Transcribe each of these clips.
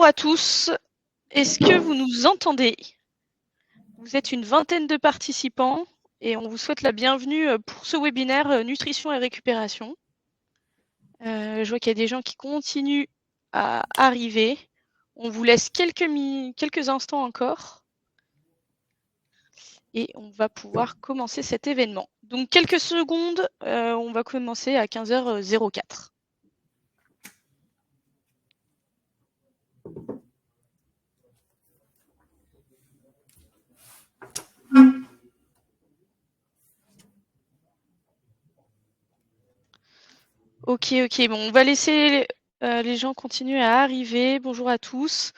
à tous. Est-ce que vous nous entendez? Vous êtes une vingtaine de participants et on vous souhaite la bienvenue pour ce webinaire Nutrition et Récupération. Je vois qu'il y a des gens qui continuent à arriver. On vous laisse quelques instants encore et on va pouvoir commencer cet événement. Donc quelques secondes, on va commencer à 15h04. Ok, bon, on va laisser les gens continuer à arriver. Bonjour à tous.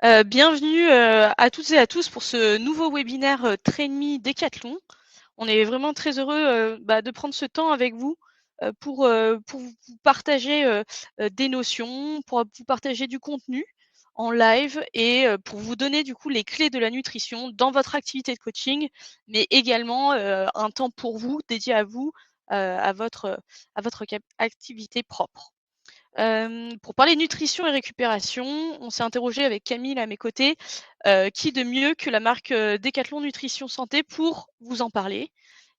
Bienvenue à toutes et à tous pour ce nouveau webinaire Train Me Décathlon. On est vraiment très heureux de prendre ce temps avec vous pour vous partager des notions, pour vous partager du contenu en live et pour vous donner du coup les clés de la nutrition dans votre activité de coaching, mais également un temps pour vous, dédié à vous, à votre activité propre. Pour parler nutrition et récupération, on s'est interrogé avec Camille à mes côtés, qui de mieux que la marque Décathlon Nutrition Santé pour vous en parler.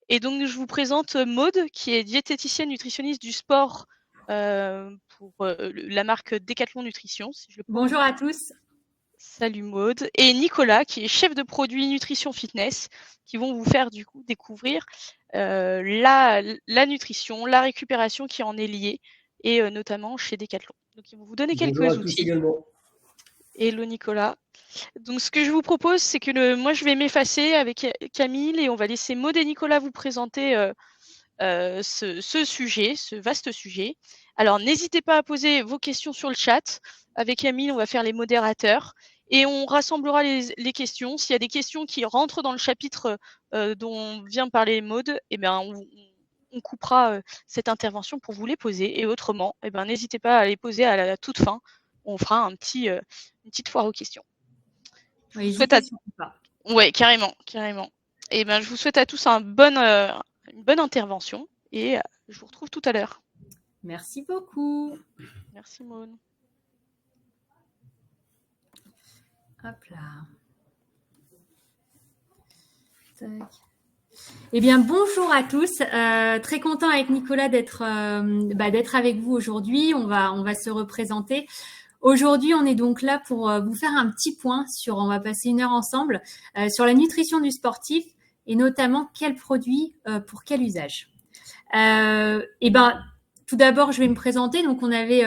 Et donc je vous présente Maude, qui est diététicienne nutritionniste du sport pour la marque Décathlon Nutrition. Si je le prononce. Bonjour à tous. Salut Maude. Et Nicolas, qui est chef de produit nutrition fitness, qui vont vous faire du coup découvrir la nutrition, la récupération qui en est liée, et notamment chez Decathlon. Donc ils vont vous donner quelques Bonjour à outils. tous également. Hello Nicolas. Donc ce que je vous propose, c'est que moi je vais m'effacer avec Camille et on va laisser Maude et Nicolas vous présenter ce sujet, ce vaste sujet. Alors n'hésitez pas à poser vos questions sur le chat. Avec Camille, on va faire les modérateurs et on rassemblera les questions. S'il y a des questions qui rentrent dans le chapitre dont vient parler Maude, eh bien, on coupera cette intervention pour vous les poser. Et autrement, eh ben, n'hésitez pas à les poser à la toute fin. On fera une petite foire aux questions. Oui, n'hésitez surtout pas. Ouais, carrément. Et ben, je vous souhaite à tous une bonne intervention et je vous retrouve tout à l'heure. Merci beaucoup. Merci Maud. Hop là. Tac. Eh bien, bonjour à tous. Très content avec Nicolas d'être avec vous aujourd'hui. On va se représenter. Aujourd'hui, on est donc là pour vous faire un petit point on va passer 1 heure ensemble, sur la nutrition du sportif et notamment quels produits pour quel usage. Tout d'abord, je vais me présenter. Donc, on avait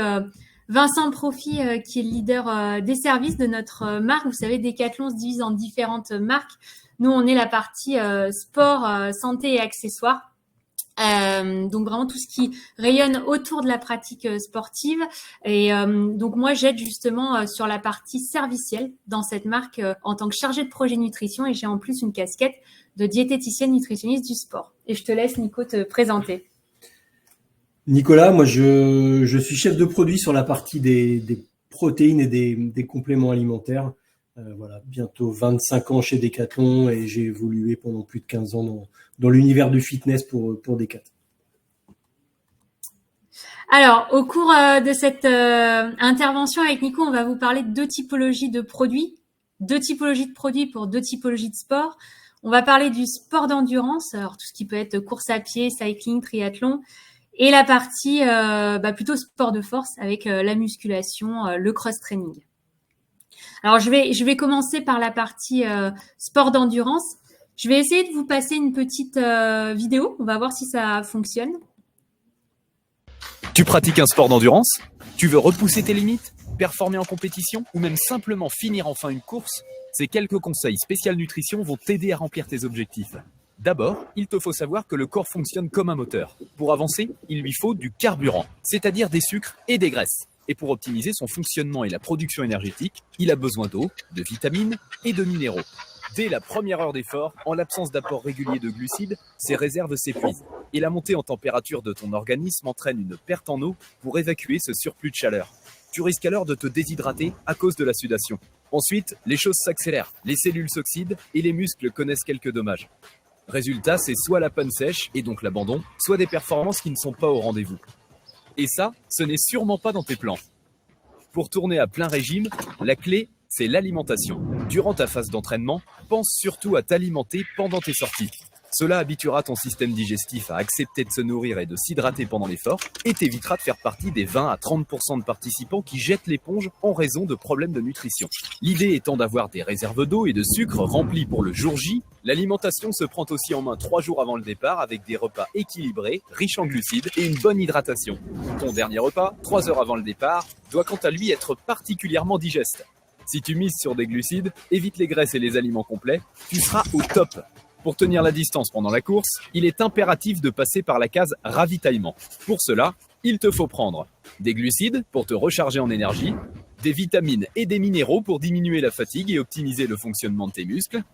Vincent Profit, qui est le leader des services de notre marque. Vous savez, Decathlon se divise en différentes marques. Nous, on est la partie sport, santé et accessoires. Donc vraiment tout ce qui rayonne autour de la pratique sportive. Et donc moi, j'aide justement sur la partie servicielle dans cette marque en tant que chargée de projet nutrition. Et j'ai en plus une casquette de diététicienne nutritionniste du sport. Et je te laisse, Nico, te présenter. Nicolas, moi je suis chef de produit sur la partie des protéines et des compléments alimentaires. Voilà, bientôt 25 ans chez Decathlon et j'ai évolué pendant plus de 15 ans dans l'univers du fitness pour Decathlon. Alors, au cours de cette intervention avec Nico, on va vous parler de 2 typologies de produits, 2 typologies de produits pour 2 typologies de sport. On va parler du sport d'endurance, alors tout ce qui peut être course à pied, cycling, triathlon, et la partie plutôt sport de force avec la musculation, le cross-training. Alors, je vais commencer par la partie sport d'endurance. Je vais essayer de vous passer une petite vidéo. On va voir si ça fonctionne. Tu pratiques un sport d'endurance? Tu veux repousser tes limites? Performer en compétition? Ou même simplement finir enfin une course? Ces quelques conseils spécial nutrition vont t'aider à remplir tes objectifs. D'abord, il te faut savoir que le corps fonctionne comme un moteur. Pour avancer, il lui faut du carburant, c'est-à-dire des sucres et des graisses. Et pour optimiser son fonctionnement et la production énergétique, il a besoin d'eau, de vitamines et de minéraux. Dès la première heure d'effort, en l'absence d'apport régulier de glucides, ces réserves s'épuisent. Et la montée en température de ton organisme entraîne une perte en eau pour évacuer ce surplus de chaleur. Tu risques alors de te déshydrater à cause de la sudation. Ensuite, les choses s'accélèrent, les cellules s'oxydent et les muscles connaissent quelques dommages. Résultat, c'est soit la panne sèche, et donc l'abandon, soit des performances qui ne sont pas au rendez-vous. Et ça, ce n'est sûrement pas dans tes plans. Pour tourner à plein régime, la clé, c'est l'alimentation. Durant ta phase d'entraînement, pense surtout à t'alimenter pendant tes sorties. Cela habituera ton système digestif à accepter de se nourrir et de s'hydrater pendant l'effort et t'évitera de faire partie des 20 à 30% de participants qui jettent l'éponge en raison de problèmes de nutrition. L'idée étant d'avoir des réserves d'eau et de sucre remplies pour le jour J, l'alimentation se prend aussi en main 3 jours avant le départ avec des repas équilibrés, riches en glucides et une bonne hydratation. Ton dernier repas, 3 heures avant le départ, doit quant à lui être particulièrement digeste. Si tu mises sur des glucides, évite les graisses et les aliments complets, tu seras au top. Pour tenir la distance pendant la course, il est impératif de passer par la case ravitaillement. Pour cela, il te faut prendre des glucides pour te recharger en énergie, des vitamines et des minéraux pour diminuer la fatigue et optimiser le fonctionnement de tes muscles.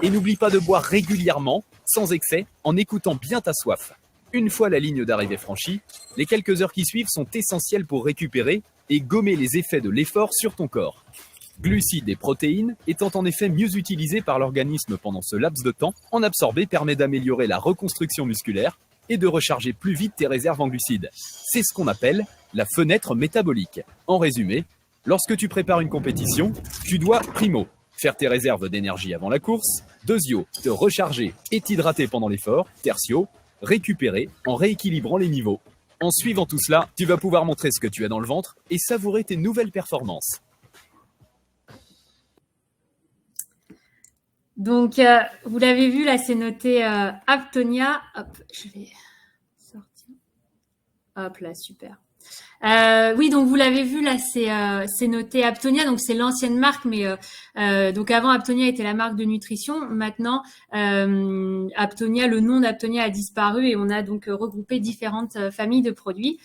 Et n'oublie pas de boire régulièrement, sans excès, en écoutant bien ta soif. Une fois la ligne d'arrivée franchie, les quelques heures qui suivent sont essentielles pour récupérer et gommer les effets de l'effort sur ton corps. Glucides et protéines étant en effet mieux utilisés par l'organisme pendant ce laps de temps, en absorber permet d'améliorer la reconstruction musculaire et de recharger plus vite tes réserves en glucides. C'est ce qu'on appelle la fenêtre métabolique. En résumé, lorsque tu prépares une compétition, tu dois, primo, faire tes réserves d'énergie avant la course, deuxio, te recharger et t'hydrater pendant l'effort, tertio, récupérer en rééquilibrant les niveaux. En suivant tout cela, tu vas pouvoir montrer ce que tu as dans le ventre et savourer tes nouvelles performances. Donc, vous l'avez vu, là, c'est noté Aptonia. Hop, je vais sortir. Hop là, super. Oui, donc vous l'avez vu, là, c'est noté Aptonia. Donc, c'est l'ancienne marque, mais donc avant, Aptonia était la marque de nutrition. Maintenant, Aptonia, le nom d'Aptonia a disparu et on a donc regroupé différentes familles de produits.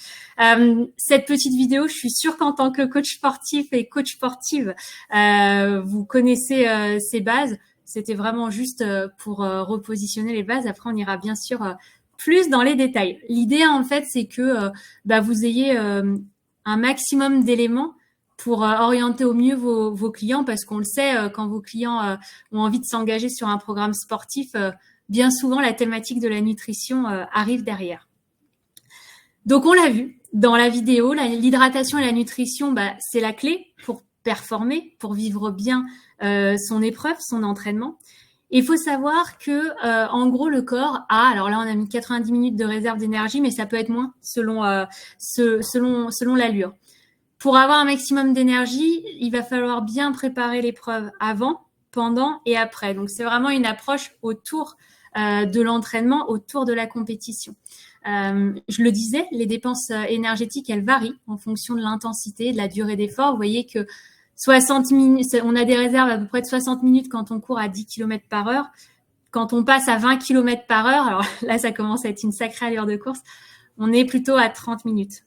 Cette petite vidéo, je suis sûre qu'en tant que coach sportif et coach sportive, vous connaissez ces bases. C'était vraiment juste pour repositionner les bases. Après, on ira bien sûr plus dans les détails. L'idée, en fait, c'est que vous ayez un maximum d'éléments pour orienter au mieux vos clients, parce qu'on le sait, quand vos clients ont envie de s'engager sur un programme sportif, bien souvent, la thématique de la nutrition arrive derrière. Donc, on l'a vu dans la vidéo, l'hydratation et la nutrition, c'est la clé pour performer, pour vivre bien son épreuve, son entraînement. Il faut savoir que, en gros, le corps a, alors là, on a mis 90 minutes de réserve d'énergie, mais ça peut être moins selon l'allure. Pour avoir un maximum d'énergie, il va falloir bien préparer l'épreuve avant, pendant et après. Donc, c'est vraiment une approche autour de l'entraînement, autour de la compétition. Je le disais, les dépenses énergétiques, elles varient en fonction de l'intensité, de la durée d'effort. Vous voyez que 60 minutes, on a des réserves à peu près de 60 minutes quand on court à 10 km par heure. Quand on passe à 20 km par heure, alors là, ça commence à être une sacrée allure de course, on est plutôt à 30 minutes.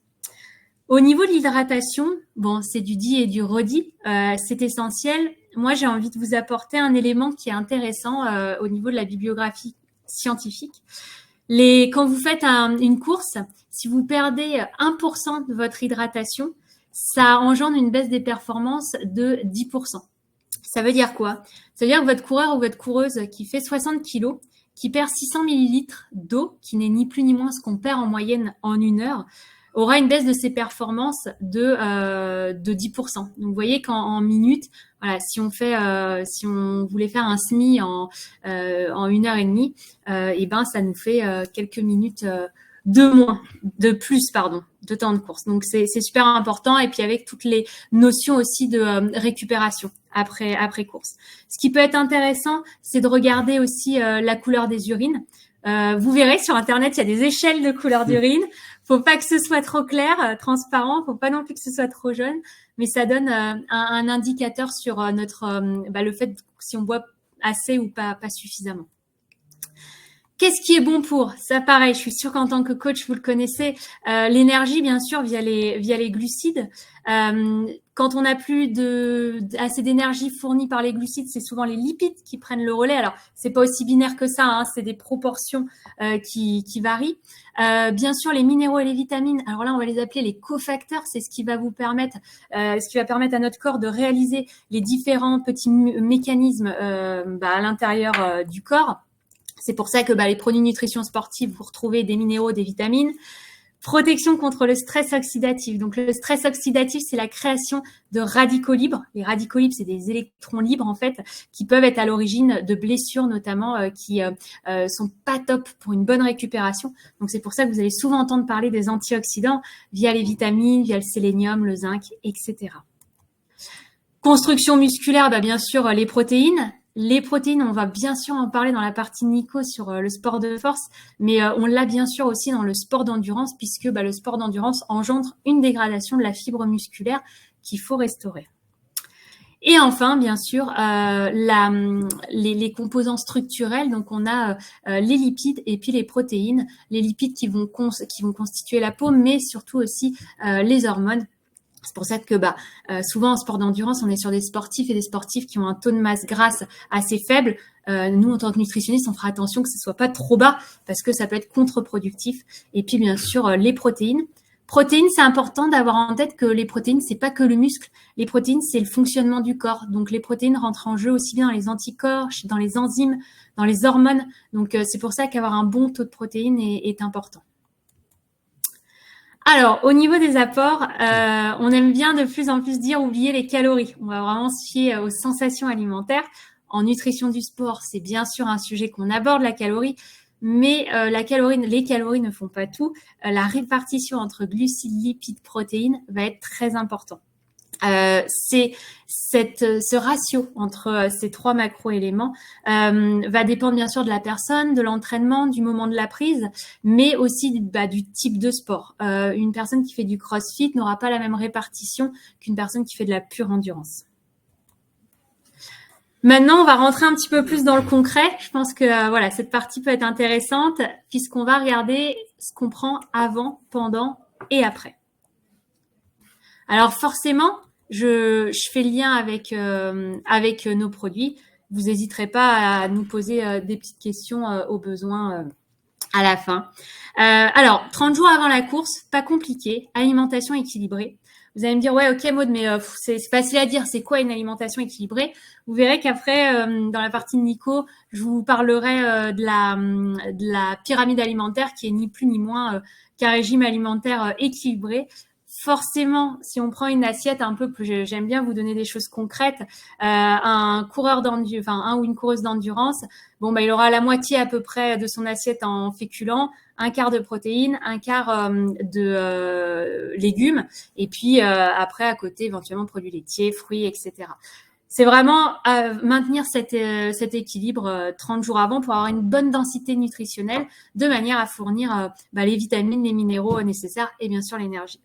Au niveau de l'hydratation, bon, c'est du dit et du redit, c'est essentiel. Moi, j'ai envie de vous apporter un élément qui est intéressant au niveau de la bibliographie scientifique. Quand vous faites une course, si vous perdez 1% de votre hydratation, ça engendre une baisse des performances de 10%. Ça veut dire quoi? Ça veut dire que votre coureur ou votre coureuse qui fait 60 kg, qui perd 600 ml d'eau, qui n'est ni plus ni moins ce qu'on perd en moyenne en une heure, aura une baisse de ses performances de 10%. Donc, vous voyez qu'en minutes, voilà, si on voulait faire un semi en 1h30, ça nous fait quelques minutes de temps de course. Donc, c'est super important. Et puis, avec toutes les notions aussi de récupération après course. Ce qui peut être intéressant, c'est de regarder aussi la couleur des urines. Vous verrez sur Internet, il y a des échelles de couleur d'urine. Faut pas que ce soit trop clair, transparent. Faut pas non plus que ce soit trop jaune. Mais ça donne un indicateur sur le fait si on boit assez ou pas suffisamment. Qu'est-ce qui est bon pour? Ça, pareil, je suis sûre qu'en tant que coach, vous le connaissez. L'énergie, bien sûr, via les glucides. Quand on n'a plus assez d'énergie fournie par les glucides, c'est souvent les lipides qui prennent le relais. Alors, c'est pas aussi binaire que ça, hein, c'est des proportions qui varient. Bien sûr, les minéraux et les vitamines. Alors là, on va les appeler les cofacteurs. C'est ce qui va permettre à notre corps de réaliser les différents petits mécanismes à l'intérieur du corps. C'est pour ça que les produits de nutrition sportive, vous retrouvez des minéraux, des vitamines. Protection contre le stress oxydatif. Donc, le stress oxydatif, c'est la création de radicaux libres. Les radicaux libres, c'est des électrons libres, en fait, qui peuvent être à l'origine de blessures, notamment, qui sont pas top pour une bonne récupération. Donc, c'est pour ça que vous allez souvent entendre parler des antioxydants via les vitamines, via le sélénium, le zinc, etc. Construction musculaire, bien sûr, les protéines. Les protéines, on va bien sûr en parler dans la partie Nico sur le sport de force, mais on l'a bien sûr aussi dans le sport d'endurance, puisque le sport d'endurance engendre une dégradation de la fibre musculaire qu'il faut restaurer. Et enfin, bien sûr, les composants structurels. Donc, on a les lipides et puis les protéines. Les lipides qui vont constituer la peau, mais surtout aussi les hormones. C'est pour ça que souvent en sport d'endurance, on est sur des sportifs et des sportifs qui ont un taux de masse grasse assez faible. Nous, en tant que nutritionnistes, on fera attention que ce soit pas trop bas parce que ça peut être contre-productif. Et puis, bien sûr, les protéines. Protéines, c'est important d'avoir en tête que les protéines, c'est pas que le muscle. Les protéines, c'est le fonctionnement du corps. Donc, les protéines rentrent en jeu aussi bien dans les anticorps, dans les enzymes, dans les hormones. Donc, c'est pour ça qu'avoir un bon taux de protéines est important. Alors, au niveau des apports, on aime bien de plus en plus dire oublier les calories. On va vraiment se fier aux sensations alimentaires. En nutrition du sport, c'est bien sûr un sujet qu'on aborde, la calorie, mais les calories ne font pas tout. La répartition entre glucides, lipides, protéines va être très important. C'est ce ratio entre ces trois macro-éléments va dépendre bien sûr de la personne, de l'entraînement, du moment de la prise, mais aussi du type de sport. Une personne qui fait du crossfit n'aura pas la même répartition qu'une personne qui fait de la pure endurance. Maintenant, on va rentrer un petit peu plus dans le concret. Je pense que cette partie peut être intéressante puisqu'on va regarder ce qu'on prend avant, pendant et après. Alors forcément, je fais le lien avec nos produits. Vous n'hésiterez pas à nous poser des petites questions au besoin à la fin. Alors, 30 jours avant la course, pas compliqué, alimentation équilibrée. Vous allez me dire, ouais, ok Maud, mais c'est facile à dire, c'est quoi une alimentation équilibrée? Vous verrez qu'après, dans la partie de Nico, je vous parlerai de la pyramide alimentaire qui est ni plus ni moins qu'un régime alimentaire équilibré. Forcément, si on prend une assiette un peu plus, j'aime bien vous donner des choses concrètes. Un ou une coureuse d'endurance, il aura la moitié à peu près de son assiette en féculents, un quart de protéines, un quart de légumes, et puis après à côté éventuellement produits laitiers, fruits, etc. C'est vraiment maintenir cet équilibre 30 jours avant pour avoir une bonne densité nutritionnelle, de manière à fournir les vitamines, les minéraux nécessaires et bien sûr l'énergie.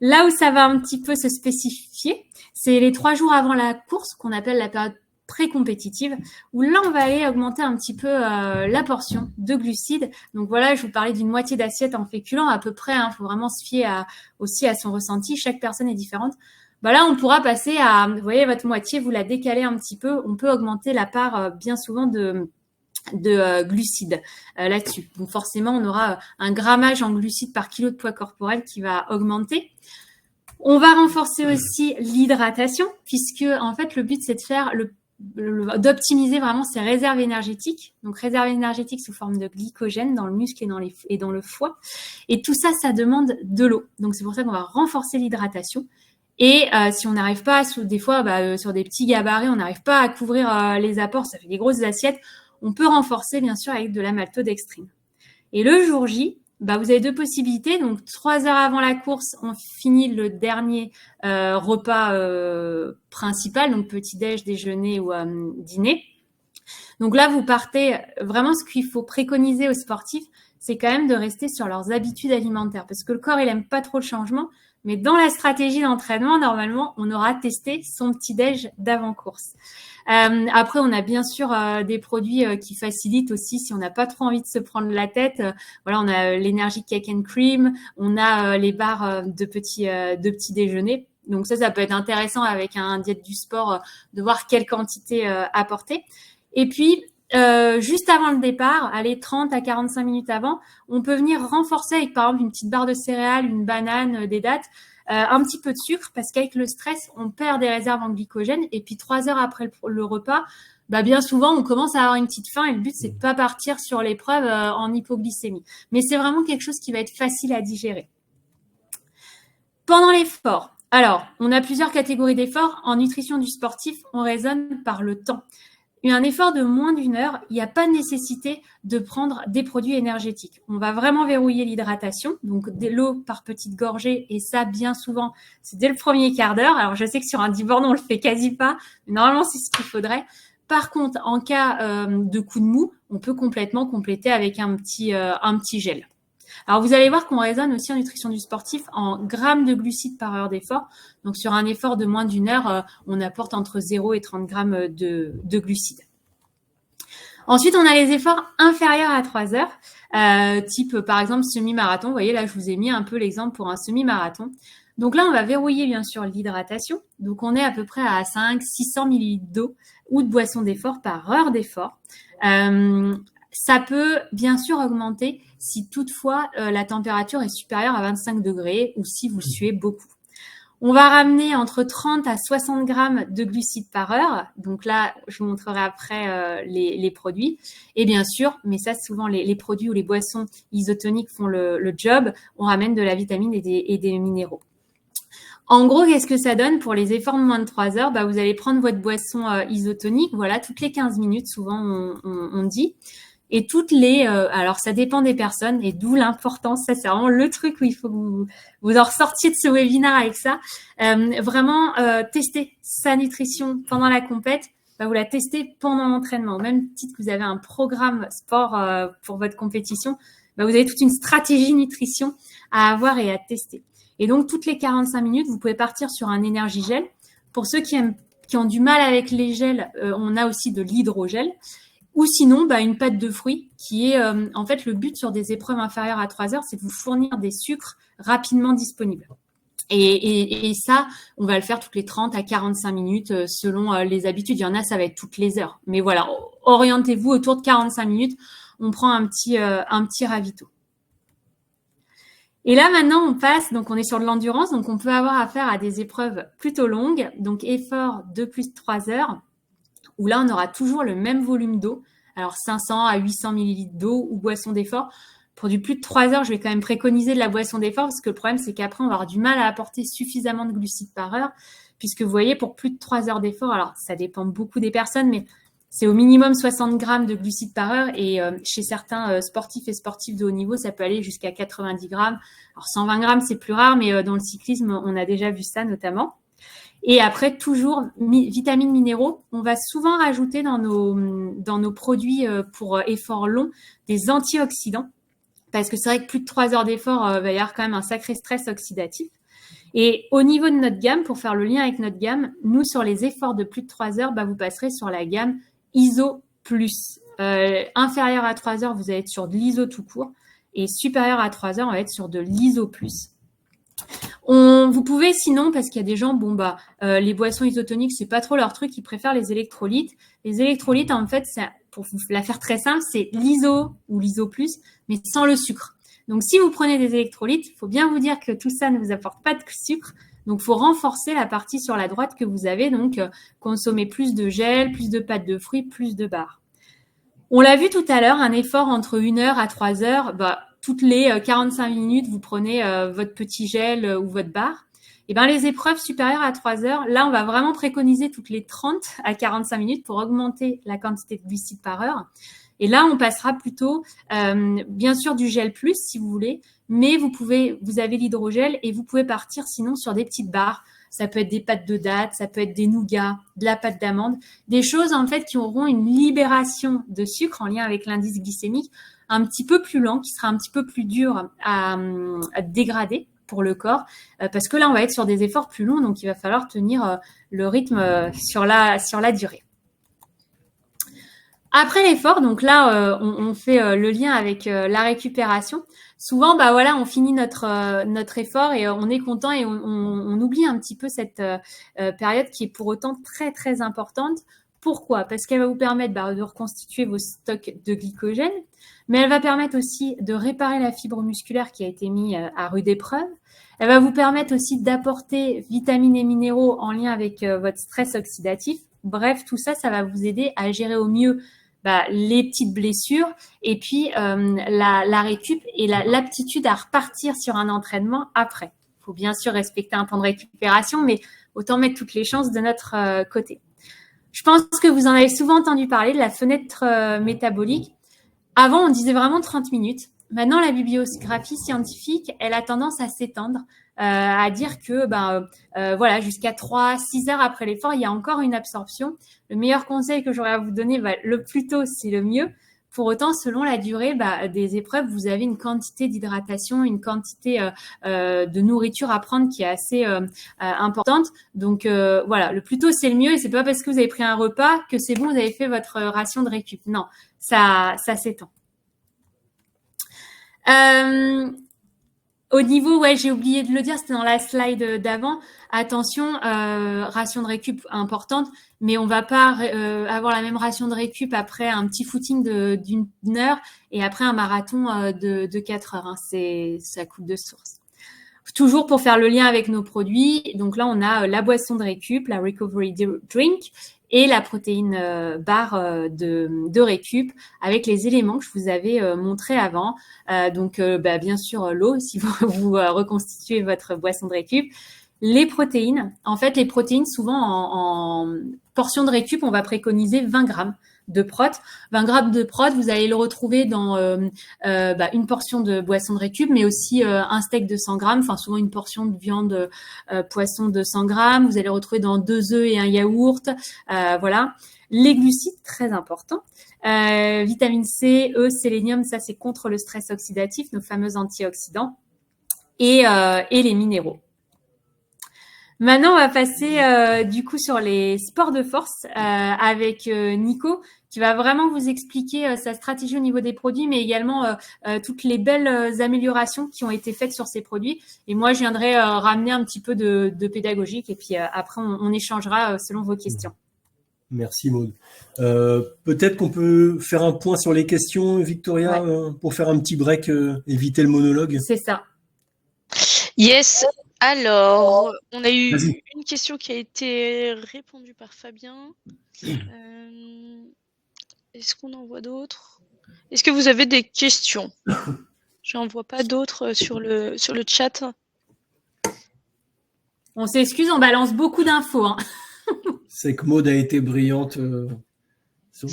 Là où ça va un petit peu se spécifier, c'est les 3 jours avant la course, qu'on appelle la période pré-compétitive, où là, on va aller augmenter un petit peu la portion de glucides. Donc voilà, je vous parlais d'une moitié d'assiette en féculents à peu près. Faut vraiment se fier aussi à son ressenti. Chaque personne est différente. Là, on pourra passer à, vous voyez, votre moitié, vous la décalez un petit peu. On peut augmenter la part bien souvent de glucides là-dessus. Donc forcément, on aura un grammage en glucides par kilo de poids corporel qui va augmenter. On va renforcer aussi l'hydratation puisque en fait le but c'est de faire d'optimiser vraiment ses réserves énergétiques. Donc réserves énergétiques sous forme de glycogène dans le muscle et dans le foie. Et tout ça, ça demande de l'eau. Donc c'est pour ça qu'on va renforcer l'hydratation. Et si on n'arrive pas, des fois sur des petits gabarits, on n'arrive pas à couvrir les apports, ça fait des grosses assiettes. On peut renforcer, bien sûr, avec de la maltodextrine. Et le jour J, vous avez 2 possibilités. Donc, 3 heures avant la course, on finit le dernier repas principal, donc petit-déj, déjeuner ou dîner. Donc là, vous partez, vraiment ce qu'il faut préconiser aux sportifs, c'est quand même de rester sur leurs habitudes alimentaires parce que le corps, il aime pas trop le changement. Mais dans la stratégie d'entraînement, normalement, on aura testé son petit-déj d'avant-course. Après, on a bien sûr des produits qui facilitent aussi si on n'a pas trop envie de se prendre la tête. On a l'énergie cake and cream, on a les barres de petit déjeuner. Donc ça peut être intéressant avec un diète du sport de voir quelle quantité apporter. Et puis, juste avant le départ, 30 à 45 minutes avant, on peut venir renforcer avec par exemple une petite barre de céréales, une banane, des dattes, un petit peu de sucre parce qu'avec le stress, on perd des réserves en glycogène et puis 3 heures après le repas, bien souvent, on commence à avoir une petite faim et le but, c'est de pas partir sur l'épreuve en hypoglycémie. Mais c'est vraiment quelque chose qui va être facile à digérer. Pendant l'effort, alors, on a plusieurs catégories d'efforts. En nutrition du sportif, on raisonne par le temps. Un effort de moins d'1 heure, il n'y a pas de nécessité de prendre des produits énergétiques. On va vraiment verrouiller l'hydratation, donc de l'eau par petites gorgées, et ça, bien souvent, c'est dès le premier quart d'heure. Alors, je sais que sur un 10 bornes, on le fait quasi pas, mais normalement, c'est ce qu'il faudrait. Par contre, en cas de coup de mou, on peut complètement compléter avec un petit gel. Alors, vous allez voir qu'on raisonne aussi en nutrition du sportif en grammes de glucides par heure d'effort. Donc, sur un effort de moins d'1 heure, on apporte entre 0 et 30 grammes de glucides. Ensuite, on a les efforts inférieurs à 3 heures, type, par exemple, semi-marathon. Vous voyez, là, je vous ai mis un peu l'exemple pour un semi-marathon. Donc là, on va verrouiller, bien sûr, l'hydratation. Donc, on est à peu près à 500-600 ml d'eau ou de boisson d'effort par heure d'effort. Ça peut bien sûr augmenter si toutefois la température est supérieure à 25 degrés ou si vous suez beaucoup. On va ramener entre 30 à 60 grammes de glucides par heure. Donc là, je vous montrerai après les produits. Et bien sûr, mais ça souvent les produits ou les boissons isotoniques font le job, on ramène de la vitamine et des minéraux. En gros, qu'est-ce que ça donne pour les efforts de moins de 3 heures? Vous allez prendre votre boisson isotonique, voilà, toutes les 15 minutes, souvent on dit. Et alors ça dépend des personnes et d'où l'importance, ça c'est vraiment le truc où il faut que vous en ressortiez de ce webinaire avec ça. Vraiment tester sa nutrition pendant la compète, vous la testez pendant l'entraînement. Au même titre que vous avez un programme sport pour votre compétition, vous avez toute une stratégie nutrition à avoir et à tester. Et donc toutes les 45 minutes, vous pouvez partir sur un énergie gel. Pour ceux qui ont du mal avec les gels, on a aussi de l'hydrogel. Ou sinon, une pâte de fruits qui est, en fait, le but sur des épreuves inférieures à 3 heures, c'est de vous fournir des sucres rapidement disponibles. Et ça, on va le faire toutes les 30 à 45 minutes selon les habitudes. Il y en a, ça va être toutes les heures. Mais voilà, orientez-vous autour de 45 minutes. On prend un petit ravito. Et là, maintenant, on passe, donc on est sur de l'endurance, donc on peut avoir affaire à des épreuves plutôt longues, donc effort de plus de 3 heures, où là, on aura toujours le même volume d'eau. Alors, 500 à 800 ml d'eau ou boisson d'effort. Pour du plus de 3 heures, je vais quand même préconiser de la boisson d'effort parce que le problème, c'est qu'après, on va avoir du mal à apporter suffisamment de glucides par heure puisque vous voyez, pour plus de 3 heures d'effort, alors ça dépend beaucoup des personnes, mais c'est au minimum 60 grammes de glucides par heure et chez certains sportifs et sportifs de haut niveau, ça peut aller jusqu'à 90 grammes. Alors, 120 grammes, c'est plus rare, mais dans le cyclisme, on a déjà vu ça notamment. Et après, toujours, vitamines, minéraux, on va souvent rajouter dans nos produits pour effort long des antioxydants. Parce que c'est vrai que plus de 3 heures d'effort, va y avoir quand même un sacré stress oxydatif. Et au niveau de notre gamme, pour faire le lien avec notre gamme, nous, sur les efforts de plus de 3 heures, vous passerez sur la gamme ISO+. Inférieur à 3 heures, vous allez être sur de l'ISO tout court. Et supérieur à 3 heures, on va être sur de l'ISO+. Vous pouvez sinon, parce qu'il y a des gens, les boissons isotoniques, c'est pas trop leur truc, ils préfèrent les électrolytes. Les électrolytes, en fait, pour vous la faire très simple, c'est l'ISO ou l'ISO+, mais sans le sucre. Donc, si vous prenez des électrolytes, il faut bien vous dire que tout ça ne vous apporte pas de sucre. Donc, il faut renforcer la partie sur la droite que vous avez. Donc, consommer plus de gel, plus de pâtes de fruits, plus de barres. On l'a vu tout à l'heure, un effort entre 1 heure à 3 heures, toutes les 45 minutes, vous prenez votre petit gel ou votre barre. Et les épreuves supérieures à 3 heures, là, on va vraiment préconiser toutes les 30 à 45 minutes pour augmenter la quantité de glucides par heure. Et là, on passera plutôt, bien sûr, du gel plus, si vous voulez, mais vous avez l'hydrogel et vous pouvez partir sinon sur des petites barres. Ça peut être des pâtes de dattes, ça peut être des nougats, de la pâte d'amande, des choses en fait qui auront une libération de sucre en lien avec l'indice glycémique un petit peu plus lent, qui sera un petit peu plus dur à dégrader pour le corps, parce que là, on va être sur des efforts plus longs, donc il va falloir tenir le rythme sur la durée. Après l'effort, donc là, on fait le lien avec la récupération. Souvent, on finit notre effort et on est content et on oublie un petit peu cette période qui est pour autant très, très importante. Pourquoi? Parce qu'elle va vous permettre de reconstituer vos stocks de glycogène, mais elle va permettre aussi de réparer la fibre musculaire qui a été mise à rude épreuve. Elle va vous permettre aussi d'apporter vitamines et minéraux en lien avec votre stress oxydatif. Bref, tout ça, ça va vous aider à gérer au mieux les petites blessures et puis la récup et l'aptitude à repartir sur un entraînement après. Il faut bien sûr respecter un temps de récupération, mais autant mettre toutes les chances de notre côté. Je pense que vous en avez souvent entendu parler de la fenêtre métabolique. Avant, on disait vraiment 30 minutes. Maintenant, la bibliographie scientifique, elle a tendance à s'étendre, à dire que jusqu'à 3-6 heures après l'effort, il y a encore une absorption. Le meilleur conseil que j'aurais à vous donner, le plus tôt, c'est le mieux. Pour autant, selon la durée des épreuves, vous avez une quantité d'hydratation, une quantité de nourriture à prendre qui est assez importante. Donc le plus tôt, c'est le mieux. Et c'est pas parce que vous avez pris un repas que c'est bon, vous avez fait votre ration de récup. Non, ça s'étend. Au niveau, j'ai oublié de le dire, c'était dans la slide d'avant. Attention, ration de récup importante, mais on va pas avoir la même ration de récup après un petit footing d'une heure et après un marathon de 4 heures. Ça coûte de source. Toujours pour faire le lien avec nos produits. Donc là, on a la boisson de récup, la Recovery Drink, et la protéine barre de récup avec les éléments que je vous avais montrés avant. Bien sûr, l'eau, si vous reconstituez votre boisson de récup. Les protéines, en fait, souvent en portion de récup, on va préconiser 20 grammes de prot. 20 grammes de prot, vous allez le retrouver dans une portion de boisson de récup, mais aussi un steak de 100 grammes, enfin souvent une portion de viande poisson de 100 grammes. Vous allez le retrouver dans 2 œufs et un yaourt. Voilà. Les glucides, très important. Vitamine C, E, sélénium, ça c'est contre le stress oxydatif, nos fameux antioxydants. Et les minéraux. Maintenant, on va passer du coup sur les sports de force avec Nico, qui va vraiment vous expliquer sa stratégie au niveau des produits, mais également toutes les belles améliorations qui ont été faites sur ces produits. Et moi, je viendrai ramener un petit peu de pédagogique et puis après, on échangera selon vos questions. Merci Maud. Peut-être qu'on peut faire un point sur les questions, Victoria, pour faire un petit break, éviter le monologue. C'est ça. Yes. Alors, on a eu une question qui a été répondue par Fabien. Est-ce qu'on en voit d'autres? Est-ce que vous avez des questions? Je n'en vois pas d'autres sur le chat. On s'excuse, on balance beaucoup d'infos. Hein. C'est que Maud a été brillante. Au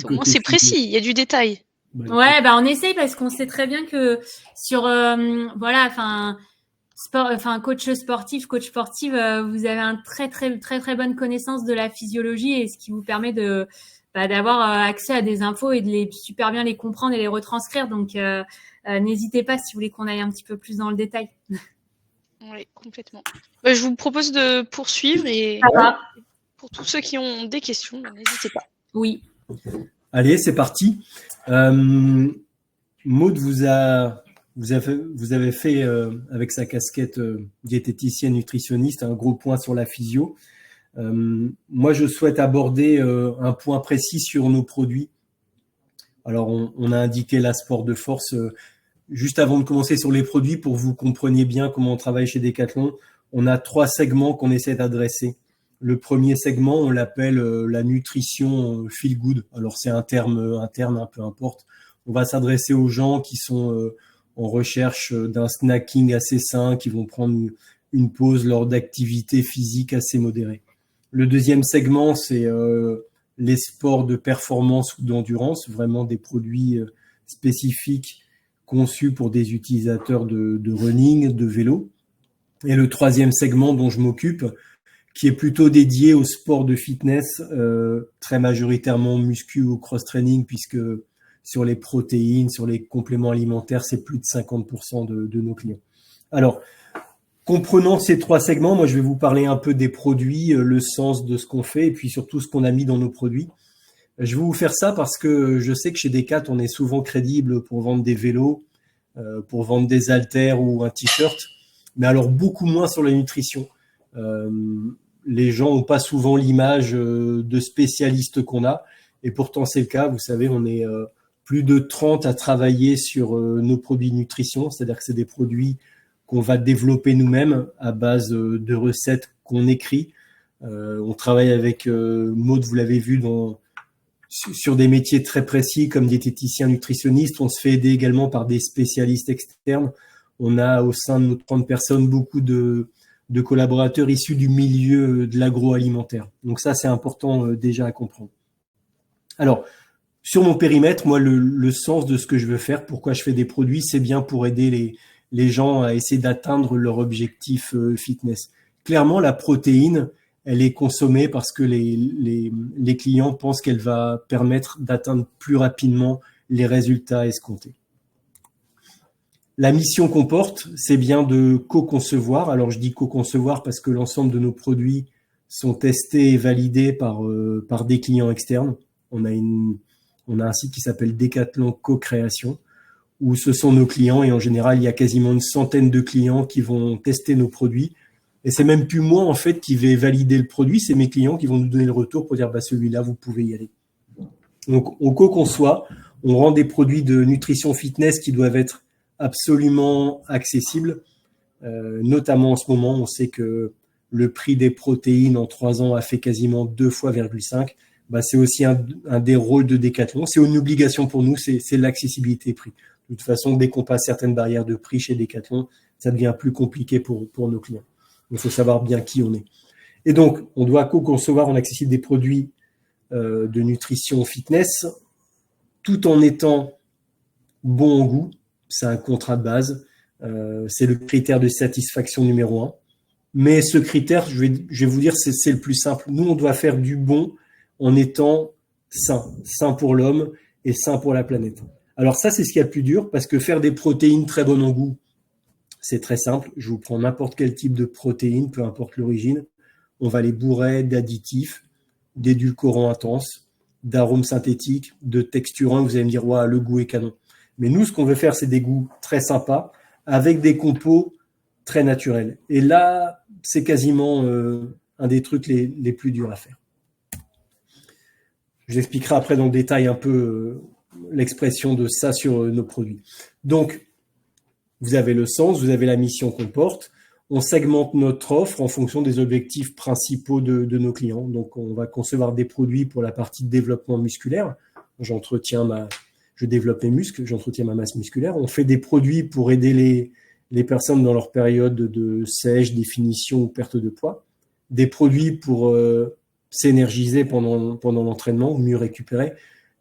moins, c'est précis, il y a du détail. On essaye parce qu'on sait très bien que sur coach sportive, vous avez un très très très très bonne connaissance de la physiologie et ce qui vous permet d'avoir accès à des infos et de super bien les comprendre et les retranscrire. Donc n'hésitez pas si vous voulez qu'on aille un petit peu plus dans le détail. Oui, complètement. Je vous propose de poursuivre et pour tous ceux qui ont des questions, n'hésitez pas. Oui. Allez, c'est parti. Maud vous avez fait avec sa casquette diététicienne nutritionniste un gros point sur la physio. Moi, je souhaite aborder un point précis sur nos produits. Alors, on a indiqué la sport de force juste avant de commencer sur les produits pour que vous compreniez bien comment on travaille chez Decathlon. On a 3 segments qu'on essaie d'adresser. Le premier segment, on l'appelle la nutrition feel good. Alors, c'est un terme interne, peu importe. On va s'adresser aux gens qui sont en recherche d'un snacking assez sain, qui vont prendre une pause lors d'activités physiques assez modérées. Le deuxième segment, c'est les sports de performance ou d'endurance, vraiment des produits spécifiques conçus pour des utilisateurs de running, de vélo. Et le troisième segment dont je m'occupe, qui est plutôt dédié aux sports de fitness, très majoritairement muscu ou cross-training, puisque sur les protéines, sur les compléments alimentaires, c'est plus de 50% de nos clients. Alors, comprenant ces 3 segments, moi, je vais vous parler un peu des produits, le sens de ce qu'on fait et puis surtout ce qu'on a mis dans nos produits. Je vais vous faire ça parce que je sais que chez Decat, on est souvent crédible pour vendre des vélos, pour vendre des haltères ou un t-shirt, mais alors beaucoup moins sur la nutrition. Les gens n'ont pas souvent l'image de spécialistes qu'on a, et pourtant c'est le cas. Vous savez, on est plus de 30 à travailler sur nos produits nutrition, c'est-à-dire que c'est des produits qu'on va développer nous-mêmes à base de recettes qu'on écrit, On travaille avec Maud, vous l'avez vu, sur des métiers très précis comme diététicien, nutritionniste. On se fait aider également par des spécialistes externes. On a au sein de nos 30 personnes beaucoup de collaborateurs issus du milieu de l'agroalimentaire. Donc ça, c'est important déjà à comprendre. Alors, sur mon périmètre, moi, le sens de ce que je veux faire, pourquoi je fais des produits, c'est bien pour aider les gens à essayer d'atteindre leur objectif fitness. Clairement, la protéine, elle est consommée parce que les clients pensent qu'elle va permettre d'atteindre plus rapidement les résultats escomptés. La mission qu'on porte, c'est bien de co-concevoir. Alors, je dis co-concevoir parce que l'ensemble de nos produits sont testés et validés par des clients externes. On a un site qui s'appelle Decathlon Co-Création, où ce sont nos clients, et en général, il y a quasiment une centaine de clients qui vont tester nos produits. Et c'est même plus moi, en fait, qui vais valider le produit, c'est mes clients qui vont nous donner le retour pour dire, celui-là, vous pouvez y aller. Donc, on co-conçoit, on rend des produits de nutrition fitness qui doivent être absolument accessibles. Notamment en ce moment, on sait que le prix des protéines en 3 ans a fait quasiment 2 fois 0,5. C'est aussi un des rôles de Decathlon. C'est une obligation pour nous, c'est l'accessibilité prix. De toute façon, dès qu'on passe certaines barrières de prix chez Decathlon, ça devient plus compliqué pour nos clients. Il faut savoir bien qui on est. Et donc, on doit co-concevoir en accessible des produits de nutrition fitness, tout en étant bon en goût. C'est un contrat de base. C'est le critère de satisfaction numéro 1. Mais ce critère, je vais vous dire, c'est le plus simple. Nous, on doit faire du bon en étant sain pour l'homme et sain pour la planète. Alors ça, c'est ce qu'il y a de plus dur, parce que faire des protéines très bonnes en goût, c'est très simple. Je vous prends n'importe quel type de protéines, peu importe l'origine. On va les bourrer d'additifs, d'édulcorants intenses, d'arômes synthétiques, de texturants. Vous allez me dire, le goût est canon. Mais nous, ce qu'on veut faire, c'est des goûts très sympas, avec des compos très naturels. Et là, c'est quasiment un des trucs les plus durs à faire. Je vous expliquerai après dans le détail un peu l'expression de ça sur nos produits. Donc, vous avez le sens, vous avez la mission qu'on porte. On segmente notre offre en fonction des objectifs principaux de nos clients. Donc, on va concevoir des produits pour la partie de développement musculaire. Je développe mes muscles, j'entretiens ma masse musculaire. On fait des produits pour aider les personnes dans leur période de sèche, définition ou perte de poids. Des produits pour s'énergiser pendant l'entraînement ou mieux récupérer.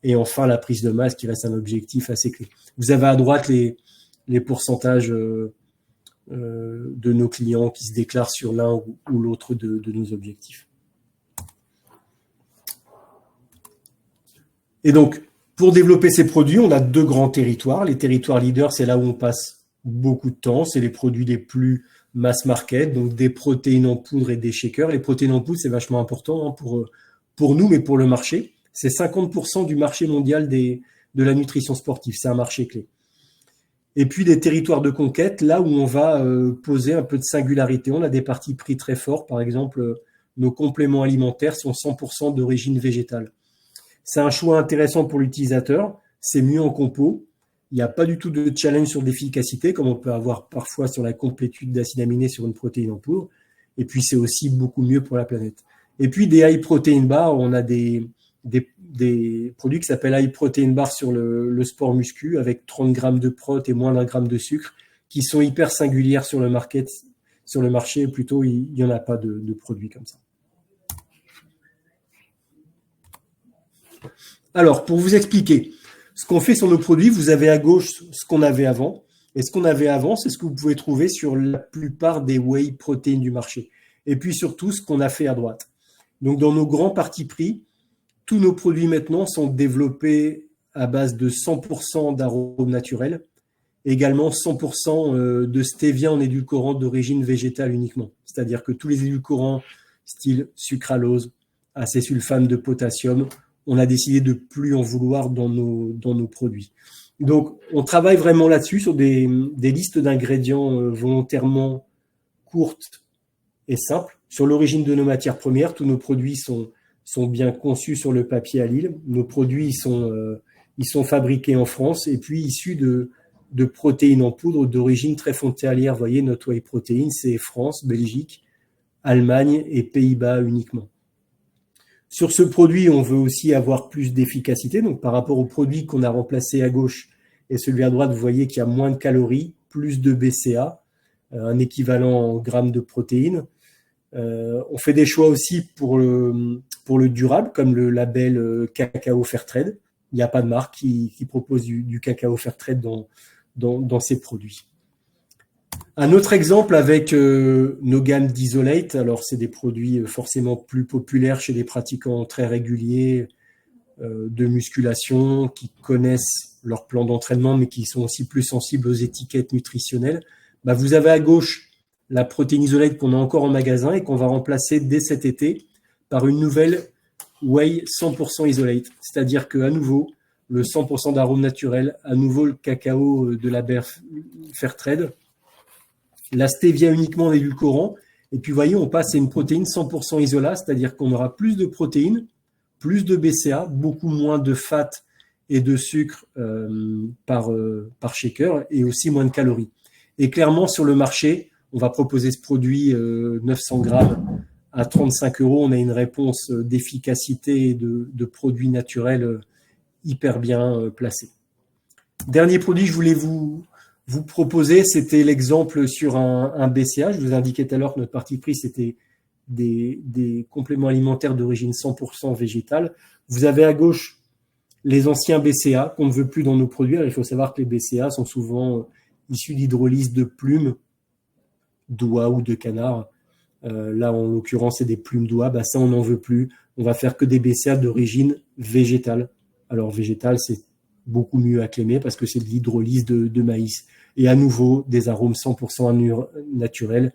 Et enfin, la prise de masse qui reste un objectif assez clé. Vous avez à droite les pourcentages de nos clients qui se déclarent sur l'un ou l'autre de nos objectifs. Et donc, pour développer ces produits, on a 2 grands territoires. Les territoires leaders, c'est là où on passe beaucoup de temps. C'est les produits les plus mass market, donc des protéines en poudre et des shakers. Les protéines en poudre, c'est vachement important pour nous, mais pour le marché. C'est 50% du marché mondial de la nutrition sportive. C'est un marché clé. Et puis des territoires de conquête, là où on va poser un peu de singularité. On a des partis pris très forts. Par exemple, nos compléments alimentaires sont 100% d'origine végétale. C'est un choix intéressant pour l'utilisateur. C'est mieux en compo. Il n'y a pas du tout de challenge sur l'efficacité, comme on peut avoir parfois sur la complétude d'acides aminés sur une protéine en poudre. Et puis, c'est aussi beaucoup mieux pour la planète. Et puis, des high protein bars, on a des produits qui s'appellent high protein bars sur le sport muscu, avec 30 grammes de prot et moins d'1 gramme de sucre, qui sont hyper singulières sur le marché. Plutôt, il n'y en a pas de produits comme ça. Alors, pour vous expliquer ce qu'on fait sur nos produits, vous avez à gauche ce qu'on avait avant. Et ce qu'on avait avant, c'est ce que vous pouvez trouver sur la plupart des whey protéines du marché. Et puis surtout, ce qu'on a fait à droite. Donc, dans nos grands partis pris, tous nos produits maintenant sont développés à base de 100% d'arômes naturels. Également 100% de stevia en édulcorant d'origine végétale uniquement. C'est-à-dire que tous les édulcorants, style sucralose, acésulfame de potassium, on a décidé de plus en vouloir dans nos produits. Donc, on travaille vraiment là-dessus, sur des listes d'ingrédients volontairement courtes et simples. Sur l'origine de nos matières premières, tous nos produits sont bien conçus sur le papier à Lille. Nos produits ils sont fabriqués en France et puis issus de protéines en poudre d'origine très frontalière. Vous voyez, notre whey protéine, c'est France, Belgique, Allemagne et Pays-Bas uniquement. Sur ce produit, on veut aussi avoir plus d'efficacité. Donc, par rapport au produit qu'on a remplacé à gauche et celui à droite, vous voyez qu'il y a moins de calories, plus de BCA, un équivalent en grammes de protéines. On fait des choix aussi pour le durable, comme le label Cacao Fairtrade. Il n'y a pas de marque qui propose du cacao Fairtrade dans ses produits. Un autre exemple avec nos gammes d'Isolate. Alors, c'est des produits forcément plus populaires chez des pratiquants très réguliers de musculation, qui connaissent leur plan d'entraînement, mais qui sont aussi plus sensibles aux étiquettes nutritionnelles. Vous avez à gauche la protéine Isolate qu'on a encore en magasin et qu'on va remplacer dès cet été par une nouvelle Whey 100% Isolate. C'est-à-dire qu'à nouveau, le 100% d'arôme naturel, à nouveau le cacao de la Fairtrade, la stevia uniquement en édulcorant. Et puis, vous voyez, on passe à une protéine 100% isola, c'est-à-dire qu'on aura plus de protéines, plus de BCA, beaucoup moins de fat et de sucre par shaker et aussi moins de calories. Et clairement, sur le marché, on va proposer ce produit 900 grammes à 35 €. On a une réponse d'efficacité et de produits naturels hyper bien placés. Dernier produit que je voulais vous proposer, c'était l'exemple sur un BCA. Je vous indiquais tout à l'heure que notre parti pris, c'était des compléments alimentaires d'origine 100% végétale. Vous avez à gauche les anciens BCA qu'on ne veut plus dans nos produits. Alors, il faut savoir que les BCA sont souvent issus d'hydrolyse de plumes d'oie ou de canard. Là, en l'occurrence, c'est des plumes d'oie. Ça, on n'en veut plus. On va faire que des BCA d'origine végétale. Alors, végétale, c'est beaucoup mieux acclémé parce que c'est de l'hydrolyse de maïs. Et à nouveau, des arômes 100% naturels,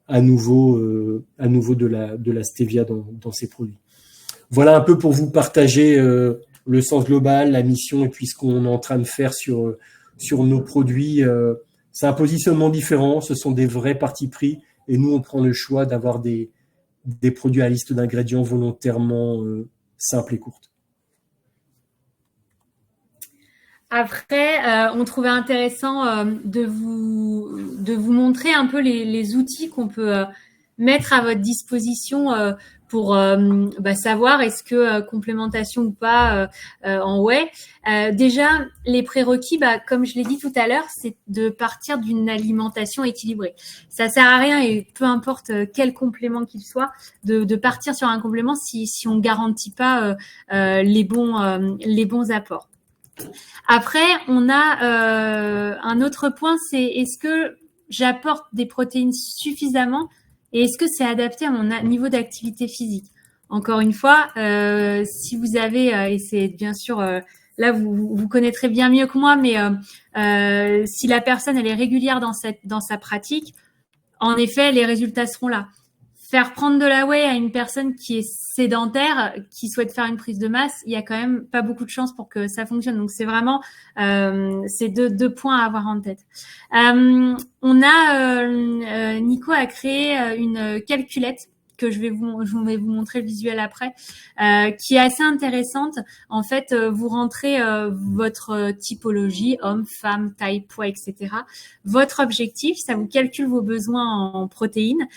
à nouveau de la stevia dans ces produits. Voilà un peu pour vous partager le sens global, la mission et puis ce qu'on est en train de faire sur nos produits. C'est un positionnement différent, ce sont des vrais partis pris et nous, on prend le choix d'avoir des produits à liste d'ingrédients volontairement simples et courtes. Après, on trouvait intéressant de vous montrer un peu les outils qu'on peut mettre à votre disposition pour savoir est-ce que complémentation ou pas en whey. Déjà, les prérequis, comme je l'ai dit tout à l'heure, c'est de partir d'une alimentation équilibrée. Ça sert à rien, et peu importe quel complément qu'il soit, de partir sur un complément si on garantit pas les bons apports. Après, on a un autre point, c'est est-ce que j'apporte des protéines suffisamment et est-ce que c'est adapté à mon niveau d'activité physique? Encore une fois, si vous avez, et c'est bien sûr, là vous connaîtrez bien mieux que moi, mais si la personne elle est régulière dans sa pratique, en effet, les résultats seront là. Faire prendre de la whey à une personne qui est sédentaire, qui souhaite faire une prise de masse, il y a quand même pas beaucoup de chances pour que ça fonctionne. Donc, c'est vraiment ces deux points à avoir en tête. Nico a créé une calculette que je vais vous montrer le visuel après, qui est assez intéressante. En fait, vous rentrez votre typologie, homme, femme, taille, poids, etc. Votre objectif, ça vous calcule vos besoins en protéines.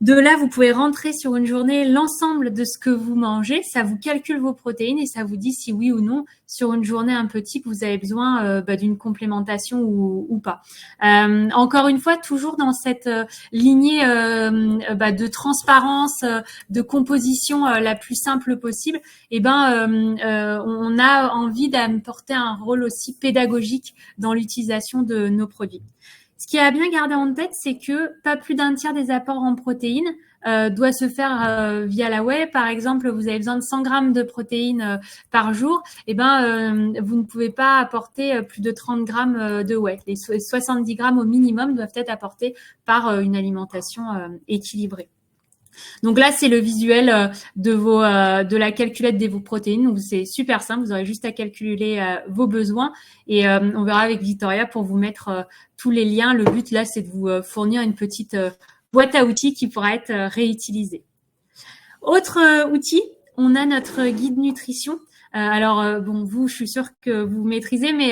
De là, vous pouvez rentrer sur une journée l'ensemble de ce que vous mangez. Ça vous calcule vos protéines et ça vous dit si oui ou non, sur une journée un peu type, vous avez besoin d'une complémentation ou pas. Encore une fois, toujours dans cette lignée de transparence, de composition la plus simple possible, on a envie d'apporter un rôle aussi pédagogique dans l'utilisation de nos produits. Ce qui est à bien garder en tête, c'est que pas plus d'un tiers des apports en protéines doit se faire via la whey. Par exemple, vous avez besoin de 100 grammes de protéines par jour. Vous ne pouvez pas apporter plus de 30 grammes de whey. Les 70 grammes au minimum doivent être apportés par une alimentation équilibrée. Donc là, c'est le visuel de la calculette de vos protéines. Donc c'est super simple, vous aurez juste à calculer vos besoins et on verra avec Victoria pour vous mettre tous les liens. Le but là, c'est de vous fournir une petite boîte à outils qui pourra être réutilisée. Autre outil, on a notre guide nutrition. Je suis sûre que vous maîtrisez, mais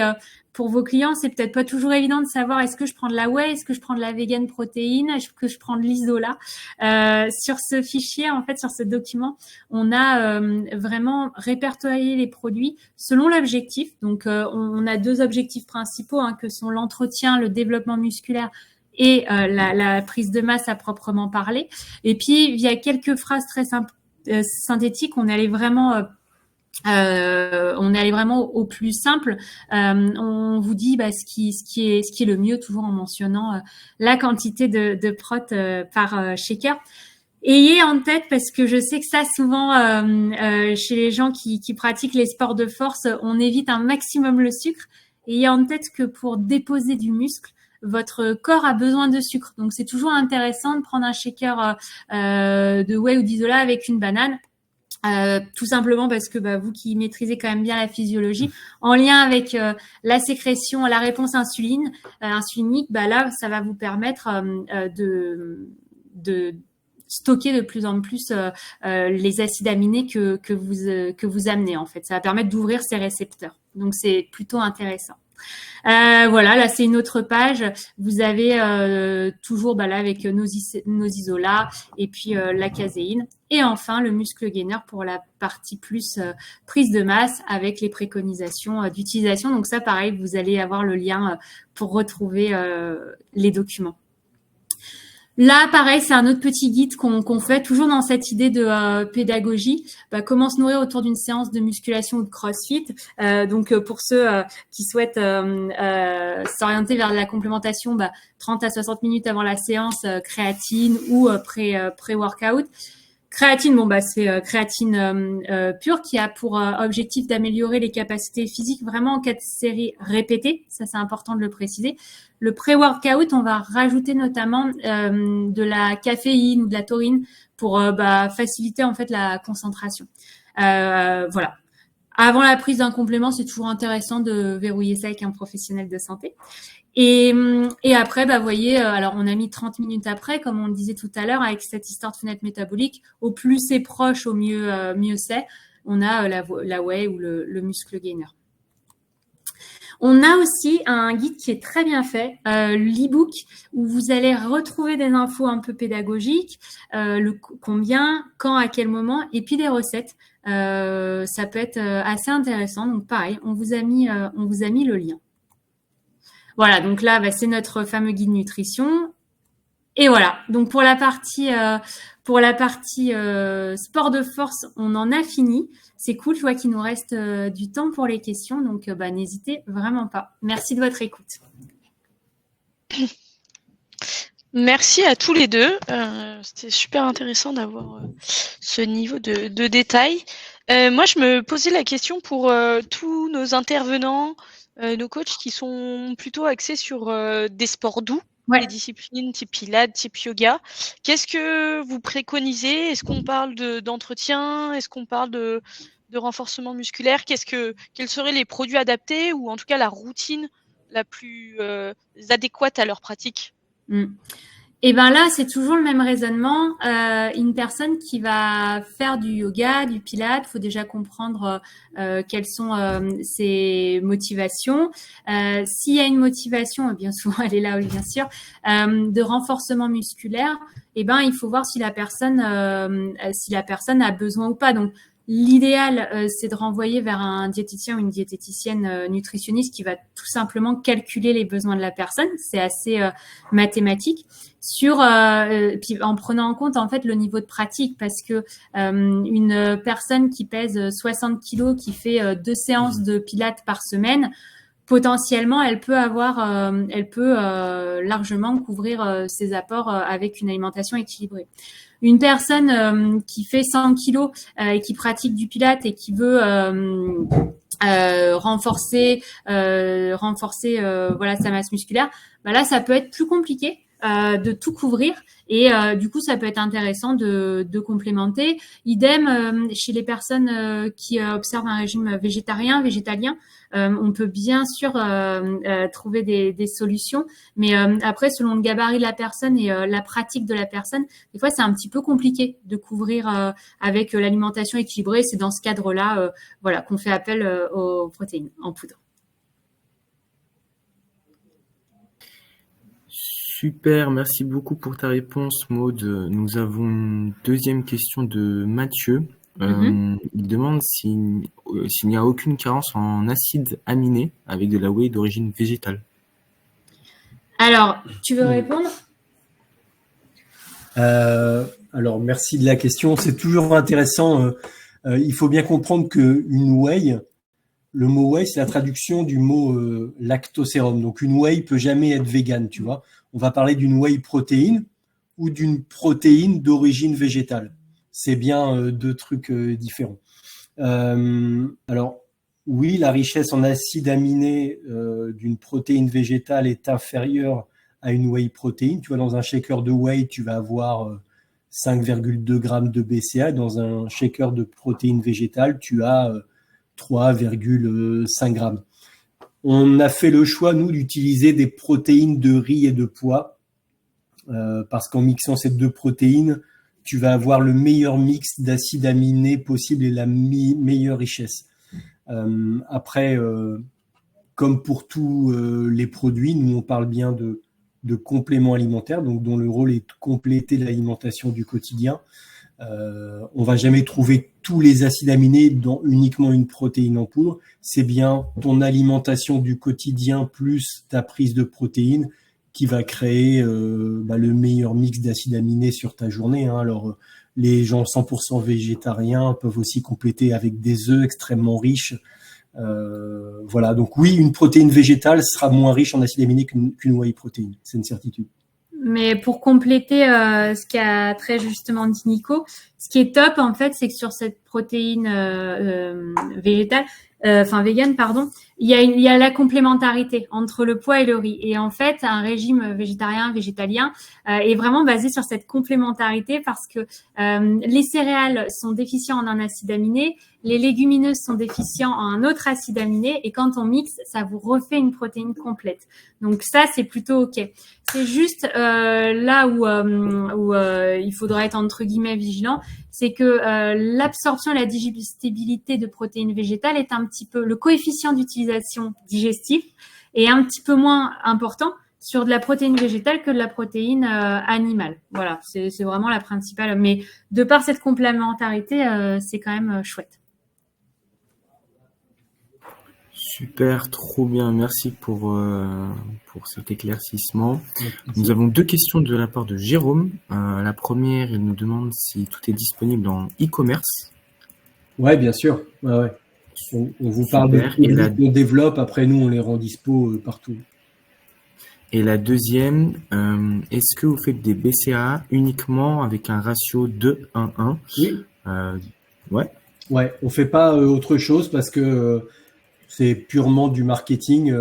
pour vos clients, c'est peut-être pas toujours évident de savoir est-ce que je prends de la whey, est-ce que je prends de la vegan protéine, est-ce que je prends de l'isola. Sur ce fichier, en fait, sur ce document, on a vraiment répertorié les produits selon l'objectif. Donc, on a 2 objectifs principaux que sont l'entretien, le développement musculaire et la prise de masse à proprement parler. Et puis, via quelques phrases très synthétiques, on allait vraiment au plus simple. On vous dit ce qui est le mieux, toujours en mentionnant la quantité de prot par shaker. Ayez en tête, parce que je sais que ça souvent chez les gens qui pratiquent les sports de force, on évite un maximum le sucre. Ayez en tête que pour déposer du muscle, votre corps a besoin de sucre. Donc c'est toujours intéressant de prendre un shaker de whey ou d'isola avec une banane. Tout simplement parce que vous qui maîtrisez quand même bien la physiologie, en lien avec la sécrétion, la réponse insulinique, là ça va vous permettre de stocker de plus en plus les acides aminés que vous amenez en fait. Ça va permettre d'ouvrir ces récepteurs. Donc c'est plutôt intéressant. Voilà, là c'est une autre page. Vous avez toujours là avec nos isolats et puis la caséine. Et enfin, le muscle gainer pour la partie plus prise de masse avec les préconisations d'utilisation. Donc ça, pareil, vous allez avoir le lien pour retrouver les documents. Là, pareil, c'est un autre petit guide qu'on fait, toujours dans cette idée de pédagogie. Comment se nourrir autour d'une séance de musculation ou de crossfit. Donc, pour ceux qui souhaitent s'orienter vers la complémentation, 30 à 60 minutes avant la séance, créatine ou pré-workout. Créatine, c'est créatine pure qui a pour objectif d'améliorer les capacités physiques vraiment en cas de série répétée. Ça, c'est important de le préciser. Le pré-workout, on va rajouter notamment de la caféine ou de la taurine pour faciliter en fait la concentration. Voilà. Avant la prise d'un complément, c'est toujours intéressant de verrouiller ça avec un professionnel de santé. Et après, vous voyez, alors on a mis 30 minutes après, comme on le disait tout à l'heure, avec cette histoire de fenêtre métabolique. Au plus c'est proche, au mieux c'est. On a la whey ou le muscle gainer. On a aussi un guide qui est très bien fait, l'e-book, où vous allez retrouver des infos un peu pédagogiques, le combien, quand, à quel moment, et puis des recettes. Ça peut être assez intéressant. Donc pareil, on vous a mis le lien. Voilà, donc là, c'est notre fameux guide nutrition. Et voilà, donc pour la partie sport de force, on en a fini. C'est cool, je vois qu'il nous reste du temps pour les questions, donc n'hésitez vraiment pas. Merci de votre écoute. Merci à tous les deux. C'était super intéressant d'avoir ce niveau de détail. Moi, je me posais la question pour tous nos intervenants, nos coachs qui sont plutôt axés sur des sports doux, des disciplines type pilates, type yoga. Qu'est-ce que vous préconisez? Est-ce qu'on parle d'entretien? Est-ce qu'on parle de renforcement musculaire? Quels seraient les produits adaptés ou en tout cas la routine la plus adéquate à leur pratique? Et là, c'est toujours le même raisonnement. Une personne qui va faire du yoga, du pilates, faut déjà comprendre quelles sont ses motivations. S'il y a une motivation, bien souvent elle est là, bien sûr, de renforcement musculaire, il faut voir si la personne a besoin ou pas. Donc l'idéal, c'est de renvoyer vers un diététicien ou une diététicienne nutritionniste qui va tout simplement calculer les besoins de la personne. C'est assez mathématique. Puis en prenant en compte en fait le niveau de pratique, parce que une personne qui pèse 60 kilos, qui fait 2 séances de pilates par semaine, potentiellement elle peut largement couvrir ses apports avec une alimentation équilibrée. Une personne qui fait 100 kilos et qui pratique du pilates et qui veut renforcer sa masse musculaire, là ça peut être plus compliqué de tout couvrir, et du coup ça peut être intéressant de complémenter. Idem chez les personnes qui observent un régime végétalien, on peut bien sûr trouver des solutions, mais après selon le gabarit de la personne et la pratique de la personne, des fois c'est un petit peu compliqué de couvrir avec l'alimentation équilibrée. C'est dans ce cadre-là qu'on fait appel aux protéines en poudre. Super, merci beaucoup pour ta réponse, Maud. Nous avons une deuxième question de Mathieu. Il demande s'il n'y a aucune carence en acides aminés avec de la whey d'origine végétale. Alors, tu veux répondre? Alors, merci de la question. C'est toujours intéressant. Il faut bien comprendre qu'une whey, le mot whey, c'est la traduction du mot lactosérum. Donc, une whey peut jamais être végane, tu vois. On va parler d'une whey protéine ou d'une protéine d'origine végétale. C'est bien deux trucs différents. Alors, oui, la richesse en acides aminés d'une protéine végétale est inférieure à une whey protéine. Tu vois, dans un shaker de whey, tu vas avoir 5,2 grammes de BCA. Dans un shaker de protéine végétale, tu as 3,5 grammes. On a fait le choix, nous, d'utiliser des protéines de riz et de pois parce qu'en mixant ces deux protéines, tu vas avoir le meilleur mix d'acides aminés possible et la meilleure richesse. Après, comme pour tous les produits, nous, on parle bien de compléments alimentaires, donc dont le rôle est de compléter l'alimentation du quotidien. On va jamais trouver tous les acides aminés dans uniquement une protéine en poudre. C'est bien ton alimentation du quotidien plus ta prise de protéines qui va créer le meilleur mix d'acides aminés sur ta journée. Alors, les gens 100% végétariens peuvent aussi compléter avec des œufs extrêmement riches. Voilà, donc oui, une protéine végétale sera moins riche en acides aminés qu'une whey protéine, c'est une certitude. Mais pour compléter ce qu'a très justement dit Nico, ce qui est top en fait, c'est que sur cette protéine végétale, végane, pardon, il y a la complémentarité entre le pois et le riz. Et en fait, un régime végétarien, végétalien est vraiment basé sur cette complémentarité parce que les céréales sont déficients en un acide aminé, les légumineuses sont déficients en un autre acide aminé et quand on mixe, ça vous refait une protéine complète. Donc ça, c'est plutôt OK. C'est juste là où il faudra être entre guillemets vigilant, c'est que l'absorption et la digestibilité de protéines végétales est un petit peu, le coefficient d'utilisation digestif est un petit peu moins important sur de la protéine végétale que de la protéine animale. Voilà, c'est vraiment la principale. Mais de par cette complémentarité, c'est quand même chouette. Super, trop bien. Merci pour cet éclaircissement. Nous avons deux questions de la part de Jérôme. La première, il nous demande si tout est disponible en e-commerce. Ouais, bien sûr. Ouais. On vous parle de produits qu'on développe. Après, nous, on les rend dispo partout. Et la deuxième, est-ce que vous faites des BCAA uniquement avec un ratio 2-1-1? Oui. Ouais, on fait pas autre chose parce que c'est purement du marketing.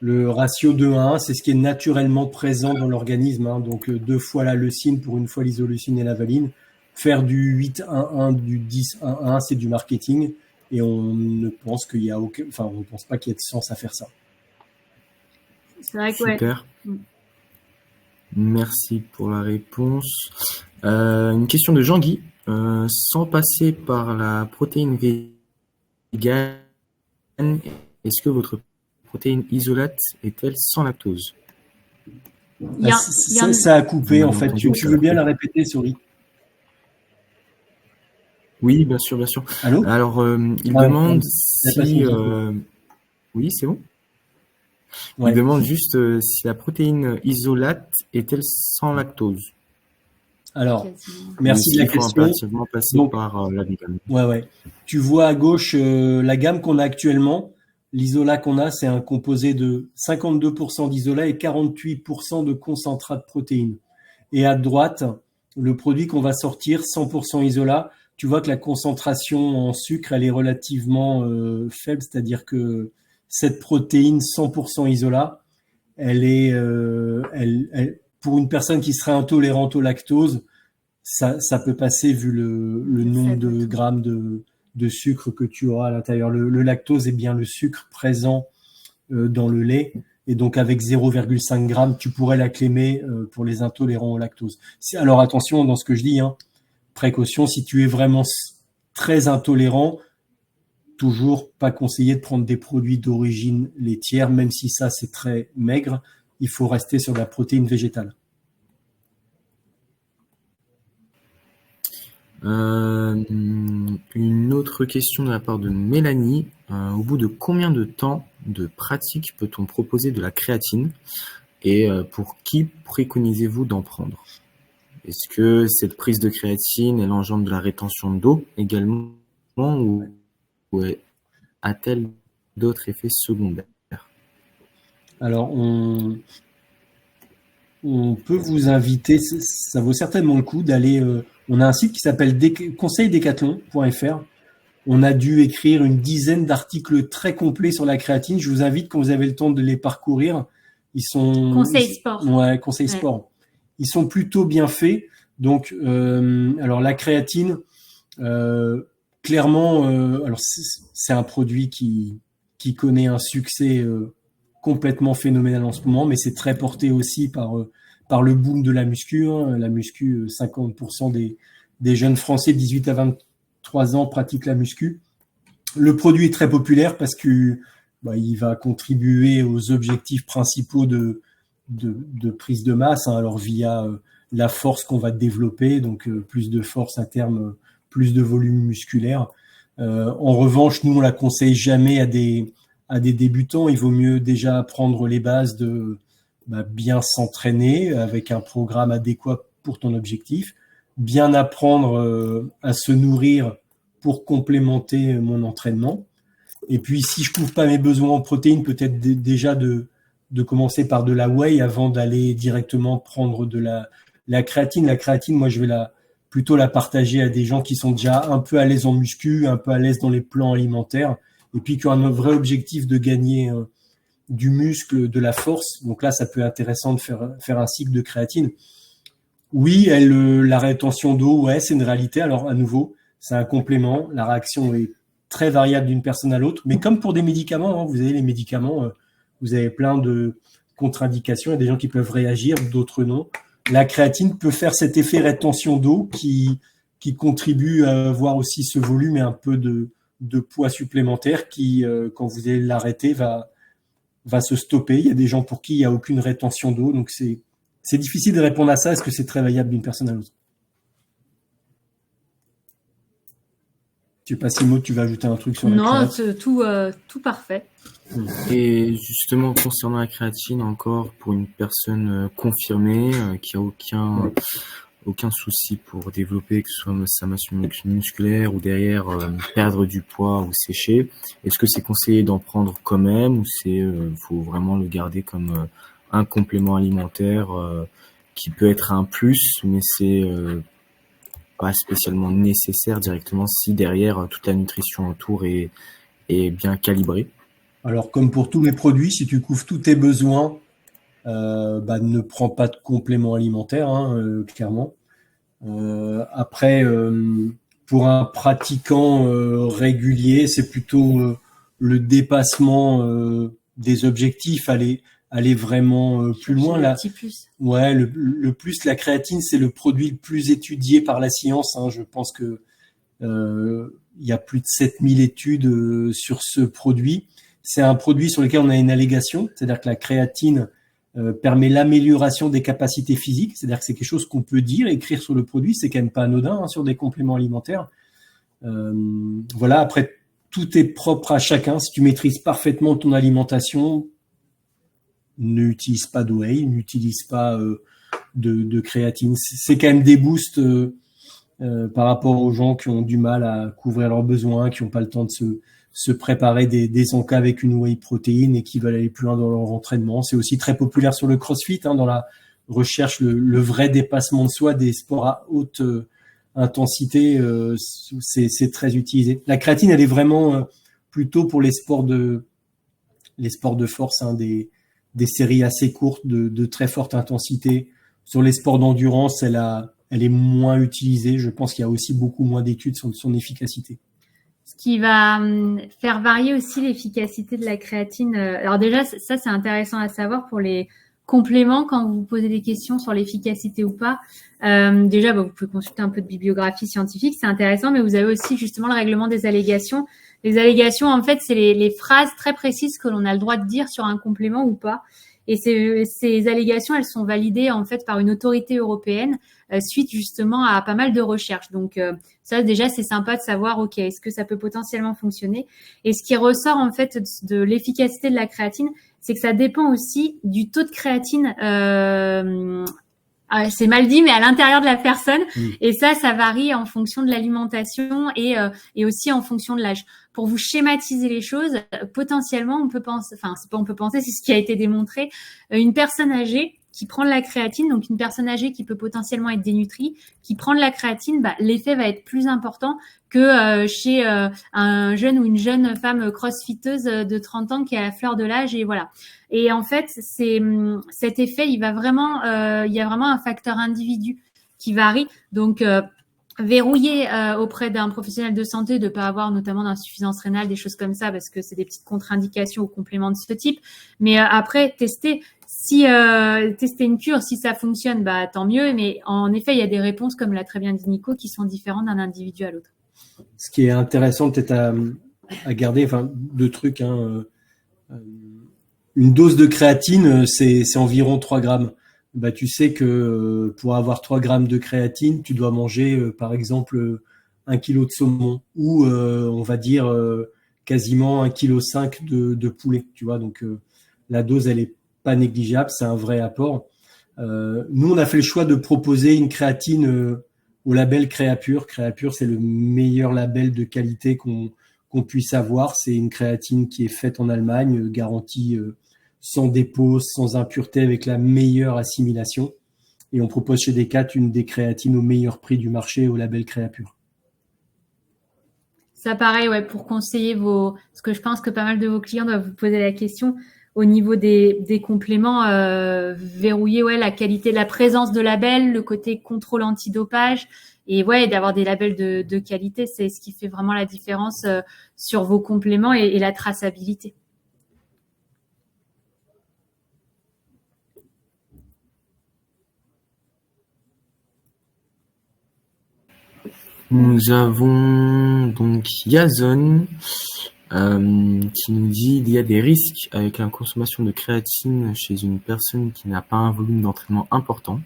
Le ratio 2-1, c'est ce qui est naturellement présent dans l'organisme. Donc 2 fois la leucine pour 1 fois l'isoleucine et la valine. Faire du 8-1-1, du 10-1-1, c'est du marketing. Et on ne pense qu'il y a aucun, on ne pense pas qu'il y ait de sens à faire ça. C'est vrai que super. Ouais. Merci pour la réponse. Une question de Jean-Guy. Sans passer par la protéine végane, est-ce que votre protéine isolate est-elle sans lactose? Ça a coupé en fait. Tu veux bien la répéter, Souris? Oui, bien sûr. Allô? Alors, il demande si... Oui, c'est bon. Ouais. Il demande juste si la protéine isolate est-elle sans lactose. Alors, merci de la question. Impérativement passer par la végane. Ouais. Tu vois à gauche la gamme qu'on a actuellement. L'isolat qu'on a, c'est un composé de 52% d'isolat et 48% de concentrat de protéines. Et à droite, le produit qu'on va sortir, 100% isolat, tu vois que la concentration en sucre, elle est relativement faible, c'est-à-dire que cette protéine 100% isolat, elle est, pour une personne qui serait intolérante au lactose, ça peut passer vu le nombre de grammes de sucre que tu auras à l'intérieur. Le lactose est bien le sucre présent dans le lait. Et donc, avec 0,5 grammes, tu pourrais l'acclémer pour les intolérants au lactose. Alors, attention dans ce que je dis, précaution, si tu es vraiment très intolérant, toujours pas conseillé de prendre des produits d'origine laitière, même si ça, c'est très maigre. il faut rester sur la protéine végétale. Une autre question de la part de Mélanie. Au bout de combien de temps de pratique peut-on proposer de la créatine et pour qui préconisez-vous d'en prendre? Est-ce que cette prise de créatine, elle engendre de la rétention d'eau également ou a-t-elle d'autres effets secondaires? Alors, on peut vous inviter, ça vaut certainement le coup d'aller, on a un site qui s'appelle conseildécathlon.fr. On a dû écrire une dizaine d'articles très complets sur la créatine. Je vous invite, quand vous avez le temps de les parcourir, Conseil sport. Ouais, conseil sport. Ils sont plutôt bien faits. Donc, alors la créatine, clairement, alors c'est un produit qui connaît un succès complètement phénoménal en ce moment, mais c'est très porté aussi par le boom de la muscu. Hein. La muscu, 50% des jeunes Français de 18 à 23 ans pratiquent la muscu. Le produit est très populaire parce que il va contribuer aux objectifs principaux de prise de masse, hein, alors via la force qu'on va développer, donc plus de force à terme, plus de volume musculaire. En revanche, nous on la conseille jamais à des débutants. Il vaut mieux déjà apprendre les bases de bien s'entraîner avec un programme adéquat pour ton objectif, bien apprendre à se nourrir pour complémenter mon entraînement. Et puis, si je couvre pas mes besoins en protéines, peut-être déjà de commencer par de la whey avant d'aller directement prendre de la créatine. La créatine, moi, je vais plutôt la partager à des gens qui sont déjà un peu à l'aise en muscu, un peu à l'aise dans les plans alimentaires, et puis qui ont un vrai objectif de gagner du muscle, de la force. Donc là, ça peut être intéressant de faire un cycle de créatine. Oui, la rétention d'eau, ouais, c'est une réalité. Alors, à nouveau, c'est un complément. La réaction est très variable d'une personne à l'autre. Mais comme pour des médicaments, hein, vous avez les médicaments, vous avez plein de contre-indications. Il y a des gens qui peuvent réagir, d'autres non. La créatine peut faire cet effet rétention d'eau qui contribue à avoir aussi ce volume et un peu de poids supplémentaire qui, quand vous allez l'arrêter, va se stopper. Il y a des gens pour qui il n'y a aucune rétention d'eau. Donc, c'est difficile de répondre à ça. Est-ce que c'est très variable d'une personne à l'autre? Je ne sais pas si Maud, tu vas ajouter un truc sur la créatine. Non, tout parfait. Et justement, concernant la créatine, encore pour une personne confirmée, qui a aucun souci pour développer, que ce soit sa masse musculaire ou derrière perdre du poids ou sécher, est-ce que c'est conseillé d'en prendre quand même ou faut vraiment le garder comme un complément alimentaire qui peut être un plus, mais c'est pas spécialement nécessaire directement si derrière toute la nutrition autour est bien calibrée? Alors, comme pour tous mes produits, si tu couvres tous tes besoins, ne prends pas de complément alimentaire, hein, clairement. Après, pour un pratiquant régulier, c'est plutôt le dépassement des objectifs, aller vraiment plus loin. Là, ouais, le plus, la créatine, c'est le produit le plus étudié par la science. Hein. Je pense que il y a plus de 7000 études sur ce produit. C'est un produit sur lequel on a une allégation, c'est-à-dire que la créatine permet l'amélioration des capacités physiques, c'est-à-dire que c'est quelque chose qu'on peut dire, écrire sur le produit, c'est quand même pas anodin hein, sur des compléments alimentaires. Voilà, après, tout est propre à chacun. Si tu maîtrises parfaitement ton alimentation, n'utilise pas de whey, n'utilise pas de créatine. C'est quand même des boosts par rapport aux gens qui ont du mal à couvrir leurs besoins, qui n'ont pas le temps de se préparer des encas avec une whey protéine et qui veulent aller plus loin dans leur entraînement. C'est aussi très populaire sur le CrossFit, hein, dans la recherche, le vrai dépassement de soi des sports à haute intensité, c'est très utilisé. La créatine, elle est vraiment plutôt pour les sports de force, hein, des séries assez courtes de très forte intensité. Sur les sports d'endurance, elle est moins utilisée. Je pense qu'il y a aussi beaucoup moins d'études sur son efficacité. Ce qui va faire varier aussi l'efficacité de la créatine. Alors déjà, ça c'est intéressant à savoir pour les compléments quand vous vous posez des questions sur l'efficacité ou pas. Déjà, vous pouvez consulter un peu de bibliographie scientifique, c'est intéressant, mais vous avez aussi justement le règlement des allégations. Les allégations, en fait, c'est les phrases très précises que l'on a le droit de dire sur un complément ou pas. Et ces allégations, elles sont validées en fait par une autorité européenne suite justement à pas mal de recherches. Donc ça déjà c'est sympa de savoir ok, est-ce que ça peut potentiellement fonctionner. Et ce qui ressort en fait de l'efficacité de la créatine, c'est que ça dépend aussi du taux de créatine. C'est mal dit, mais à l'intérieur de la personne. Et ça varie en fonction de l'alimentation et aussi en fonction de l'âge. Pour vous schématiser les choses, potentiellement, on peut penser, enfin, c'est pas on peut penser, c'est ce qui a été démontré, une personne âgée qui prend de la créatine, donc une personne âgée qui peut potentiellement être dénutrie, qui prend de la créatine, l'effet va être plus important que chez un jeune ou une jeune femme crossfiteuse de 30 ans qui est à la fleur de l'âge et voilà. Et en fait, cet effet, il y a vraiment un facteur individu qui varie. Donc verrouiller auprès d'un professionnel de santé de pas avoir notamment d'insuffisance rénale, des choses comme ça, parce que c'est des petites contre-indications ou compléments de ce type. Mais après, tester une cure, si ça fonctionne, tant mieux. Mais en effet, il y a des réponses, comme l'a très bien dit Nico, qui sont différentes d'un individu à l'autre. Ce qui est intéressant peut-être à garder, enfin, deux trucs. Une dose de créatine, c'est environ 3 grammes. Tu sais que pour avoir 3 grammes de créatine, tu dois manger, par exemple, 1 kilo de saumon ou, on va dire, quasiment 1,5 kg de poulet. Tu vois, donc la dose, elle est pas négligeable, c'est un vrai apport. Nous, on a fait le choix de proposer une créatine au label Créapure. Créapure, c'est le meilleur label de qualité qu'on puisse avoir. C'est une créatine qui est faite en Allemagne, garantie sans dépôt, sans impureté, avec la meilleure assimilation. Et on propose chez Decat une des créatines au meilleur prix du marché au label Créapure. Ça pareil, ouais, pour conseiller parce que je pense que pas mal de vos clients doivent vous poser la question au niveau des compléments, verrouiller la qualité, la présence de labels, le côté contrôle antidopage et d'avoir des labels de qualité, c'est ce qui fait vraiment la différence sur vos compléments et la traçabilité. Nous avons donc Yazon qui nous dit il y a des risques avec la consommation de créatine chez une personne qui n'a pas un volume d'entraînement important,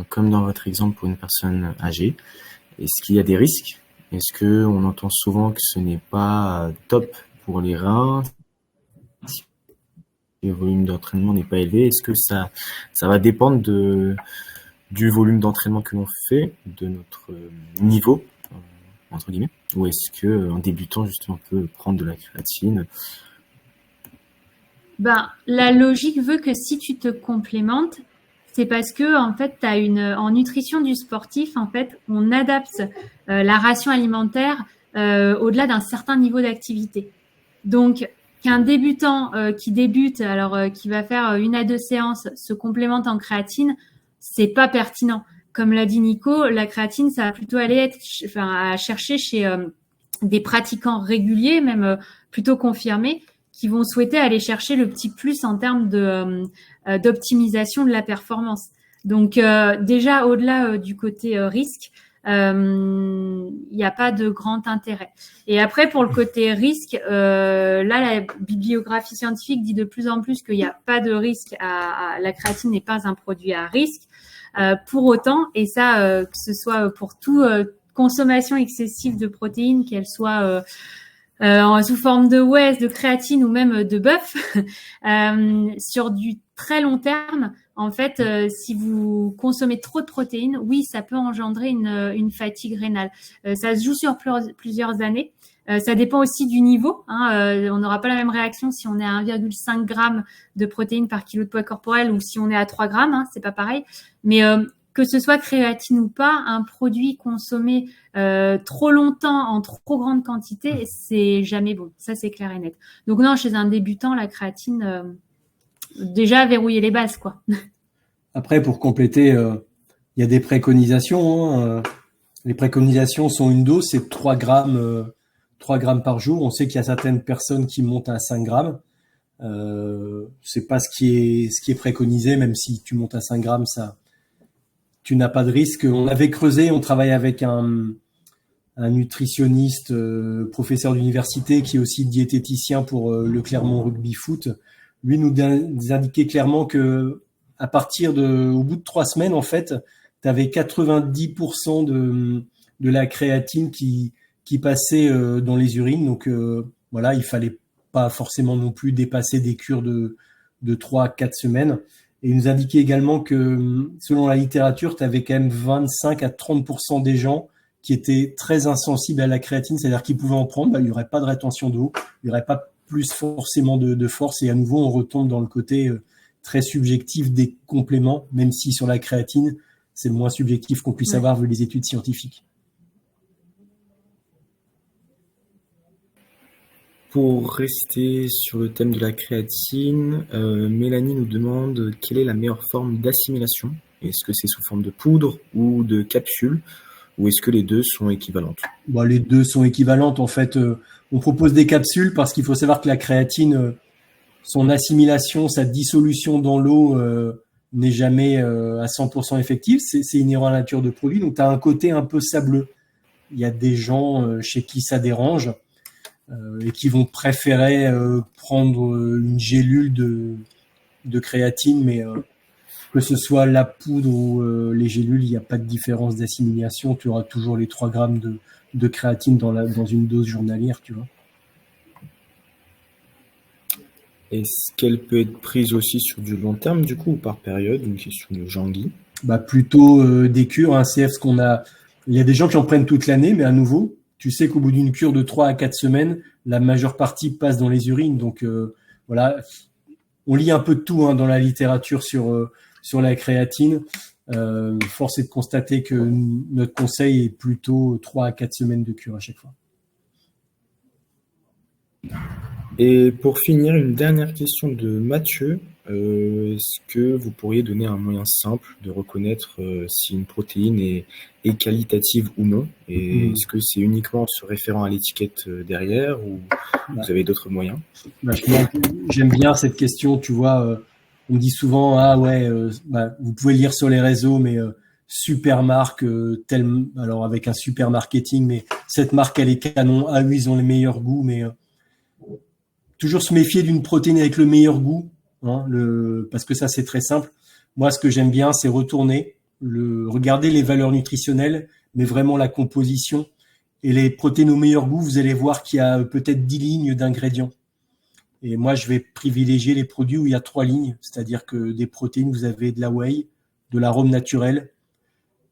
comme dans votre exemple pour une personne âgée. Est-ce qu'il y a des risques? Est-ce que on entend souvent que ce n'est pas top pour les reins? Si le volume d'entraînement n'est pas élevé, est-ce que ça va dépendre du volume d'entraînement que l'on fait, de notre niveau, entre guillemets, ou est-ce que un débutant justement peut prendre de la créatine? La logique veut que si tu te complémentes, c'est parce que en fait en nutrition du sportif, en fait, on adapte la ration alimentaire au-delà d'un certain niveau d'activité. Donc qu'un débutant qui débute, qui va faire 1 à 2 séances, se complémente en créatine, c'est pas pertinent. Comme l'a dit Nico, la créatine, ça va plutôt aller à chercher chez des pratiquants réguliers, même plutôt confirmés, qui vont souhaiter aller chercher le petit plus en termes d'optimisation de la performance. Donc déjà, au-delà du côté risque, il n'y a pas de grand intérêt. Et après, pour le côté risque, là, la bibliographie scientifique dit de plus en plus qu'il n'y a pas de risque. La créatine n'est pas un produit à risque. Pour autant, et ça, que ce soit pour toute consommation excessive de protéines, qu'elle soit sous forme de whey, de créatine ou même de bœuf, sur du très long terme, en fait, si vous consommez trop de protéines, oui, ça peut engendrer une fatigue rénale. Ça se joue sur plusieurs années. Ça dépend aussi du niveau. On n'aura pas la même réaction si on est à 1,5 g de protéines par kilo de poids corporel ou si on est à 3 grammes. C'est pas pareil. Mais que ce soit créatine ou pas, un produit consommé trop longtemps en trop grande quantité, c'est jamais bon. Ça, c'est clair et net. Donc non, chez un débutant, la créatine, déjà verrouiller les bases, quoi. Après, pour compléter, il y a des préconisations. Les préconisations sont une dose, c'est 3 grammes par jour. On sait qu'il y a certaines personnes qui montent à 5 grammes. C'est pas ce qui est préconisé, même si tu montes à 5 grammes, tu n'as pas de risque. On avait creusé, on travaille avec un nutritionniste, professeur d'université, qui est aussi diététicien pour le Clermont Rugby Foot. lui nous indiquait clairement que à partir au bout de 3 semaines, en fait, tu avais 90% de la créatine qui passait dans les urines. Donc voilà, il fallait pas forcément non plus dépasser des cures de 3 à 4 semaines. Et il nous indiquait également que selon la littérature, tu avais quand même 25 à 30% des gens qui étaient très insensibles à la créatine, c'est-à-dire qu'ils pouvaient en prendre, il n'y aurait pas de rétention d'eau, il n'y aurait pas plus forcément de force. Et à nouveau, on retombe dans le côté très subjectif des compléments, même si sur la créatine, c'est le moins subjectif qu'on puisse avoir vu les études scientifiques. Pour rester sur le thème de la créatine, Mélanie nous demande quelle est la meilleure forme d'assimilation. Est-ce que c'est sous forme de poudre ou de capsule, ou est-ce que les deux sont équivalentes? Bon, les deux sont équivalentes. En fait, on propose des capsules parce qu'il faut savoir que la créatine, son assimilation, sa dissolution dans l'eau n'est jamais à 100% effective. C'est inhérent à la nature de produit. Donc, tu as un côté un peu sableux. Il y a des gens chez qui ça dérange et qui vont préférer prendre une gélule de créatine, mais que ce soit la poudre ou les gélules, il n'y a pas de différence d'assimilation. Tu auras toujours les 3 grammes de créatine dans une dose journalière, tu vois. Est-ce qu'elle peut être prise aussi sur du long terme, du coup, ou par période? Une question de Jean-Guy. Plutôt des cures, un CF, ce qu'on a. Il y a des gens qui en prennent toute l'année, mais à nouveau, tu sais qu'au bout d'une cure de 3 à 4 semaines, la majeure partie passe dans les urines. Donc voilà, on lit un peu de tout dans la littérature sur la créatine. Force est de constater que notre conseil est plutôt 3 à 4 semaines de cure à chaque fois. Et pour finir, une dernière question de Mathieu. Est-ce que vous pourriez donner un moyen simple de reconnaître si une protéine est qualitative ou non? Et est-ce que c'est uniquement en se référant à l'étiquette derrière, ou vous avez d'autres moyens? J'aime bien cette question, tu vois. On me dit souvent, vous pouvez lire sur les réseaux, mais super marque, alors avec un super marketing, mais cette marque, elle est canon. Ah oui, ils ont les meilleurs goûts, mais toujours se méfier d'une protéine avec le meilleur goût, parce que ça, c'est très simple. Moi, ce que j'aime bien, c'est regarder les valeurs nutritionnelles, mais vraiment la composition. Et les protéines au meilleur goût, vous allez voir qu'il y a peut-être 10 lignes d'ingrédients. Et moi, je vais privilégier les produits où il y a 3 lignes, c'est-à-dire que des protéines, vous avez de la whey, de l'arôme naturel,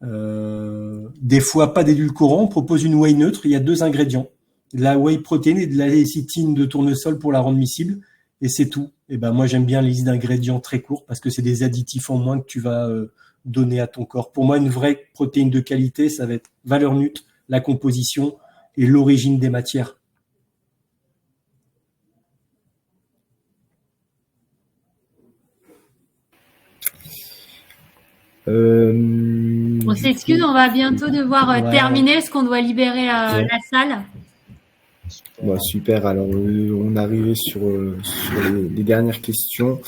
des fois pas d'édulcorant. On propose une whey neutre, il y a 2 ingrédients, de la whey protéine et de la lécithine de tournesol pour la rendre miscible, et c'est tout. Et moi, j'aime bien les listes d'ingrédients très courtes parce que c'est des additifs en moins que tu vas donner à ton corps. Pour moi, une vraie protéine de qualité, ça va être valeur nut, la composition et l'origine des matières. On s'excuse, on va bientôt devoir terminer parce qu'on doit libérer la salle. Super, alors on est arrivé sur les dernières questions.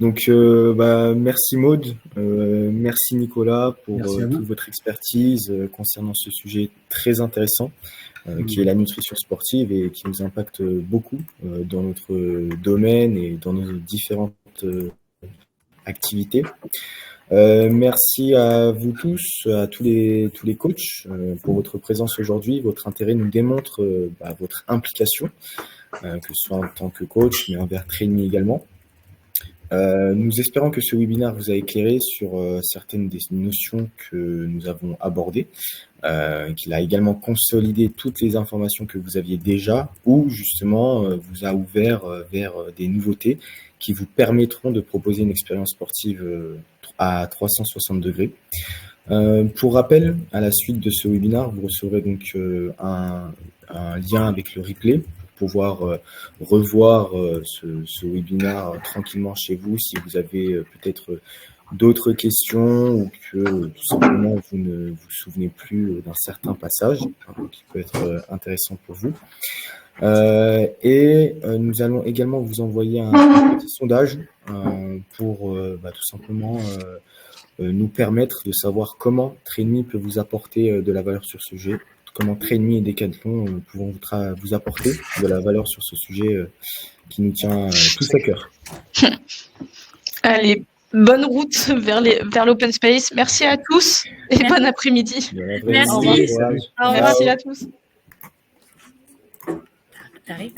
Donc merci Maud, merci Nicolas pour toute votre expertise concernant ce sujet très intéressant qui est la nutrition sportive et qui nous impacte beaucoup dans notre domaine et dans nos différentes activités. Merci à vous tous, à tous les coachs pour votre présence aujourd'hui. Votre intérêt nous démontre votre implication, que ce soit en tant que coach, mais envers Trainme également. Nous espérons que ce webinaire vous a éclairé sur certaines des notions que nous avons abordées, qu'il a également consolidé toutes les informations que vous aviez déjà, ou justement vous a ouvert vers des nouveautés qui vous permettront de proposer une expérience sportive à 360 degrés. Pour rappel, à la suite de ce webinaire, vous recevrez donc un lien avec le replay pour pouvoir revoir ce webinaire tranquillement chez vous si vous avez peut-être d'autres questions ou que tout simplement vous ne vous souvenez plus d'un certain passage qui peut être intéressant pour vous. Nous allons également vous envoyer un petit sondage pour tout simplement nous permettre de savoir comment Trainme peut vous apporter de la valeur sur ce sujet, comment Trainme et Decathlon pourront vous apporter de la valeur sur ce sujet qui nous tient tous à cœur. Allez, bonne route vers l'open space. Merci à tous et bon après-midi. Merci. Merci à tous. T'arrives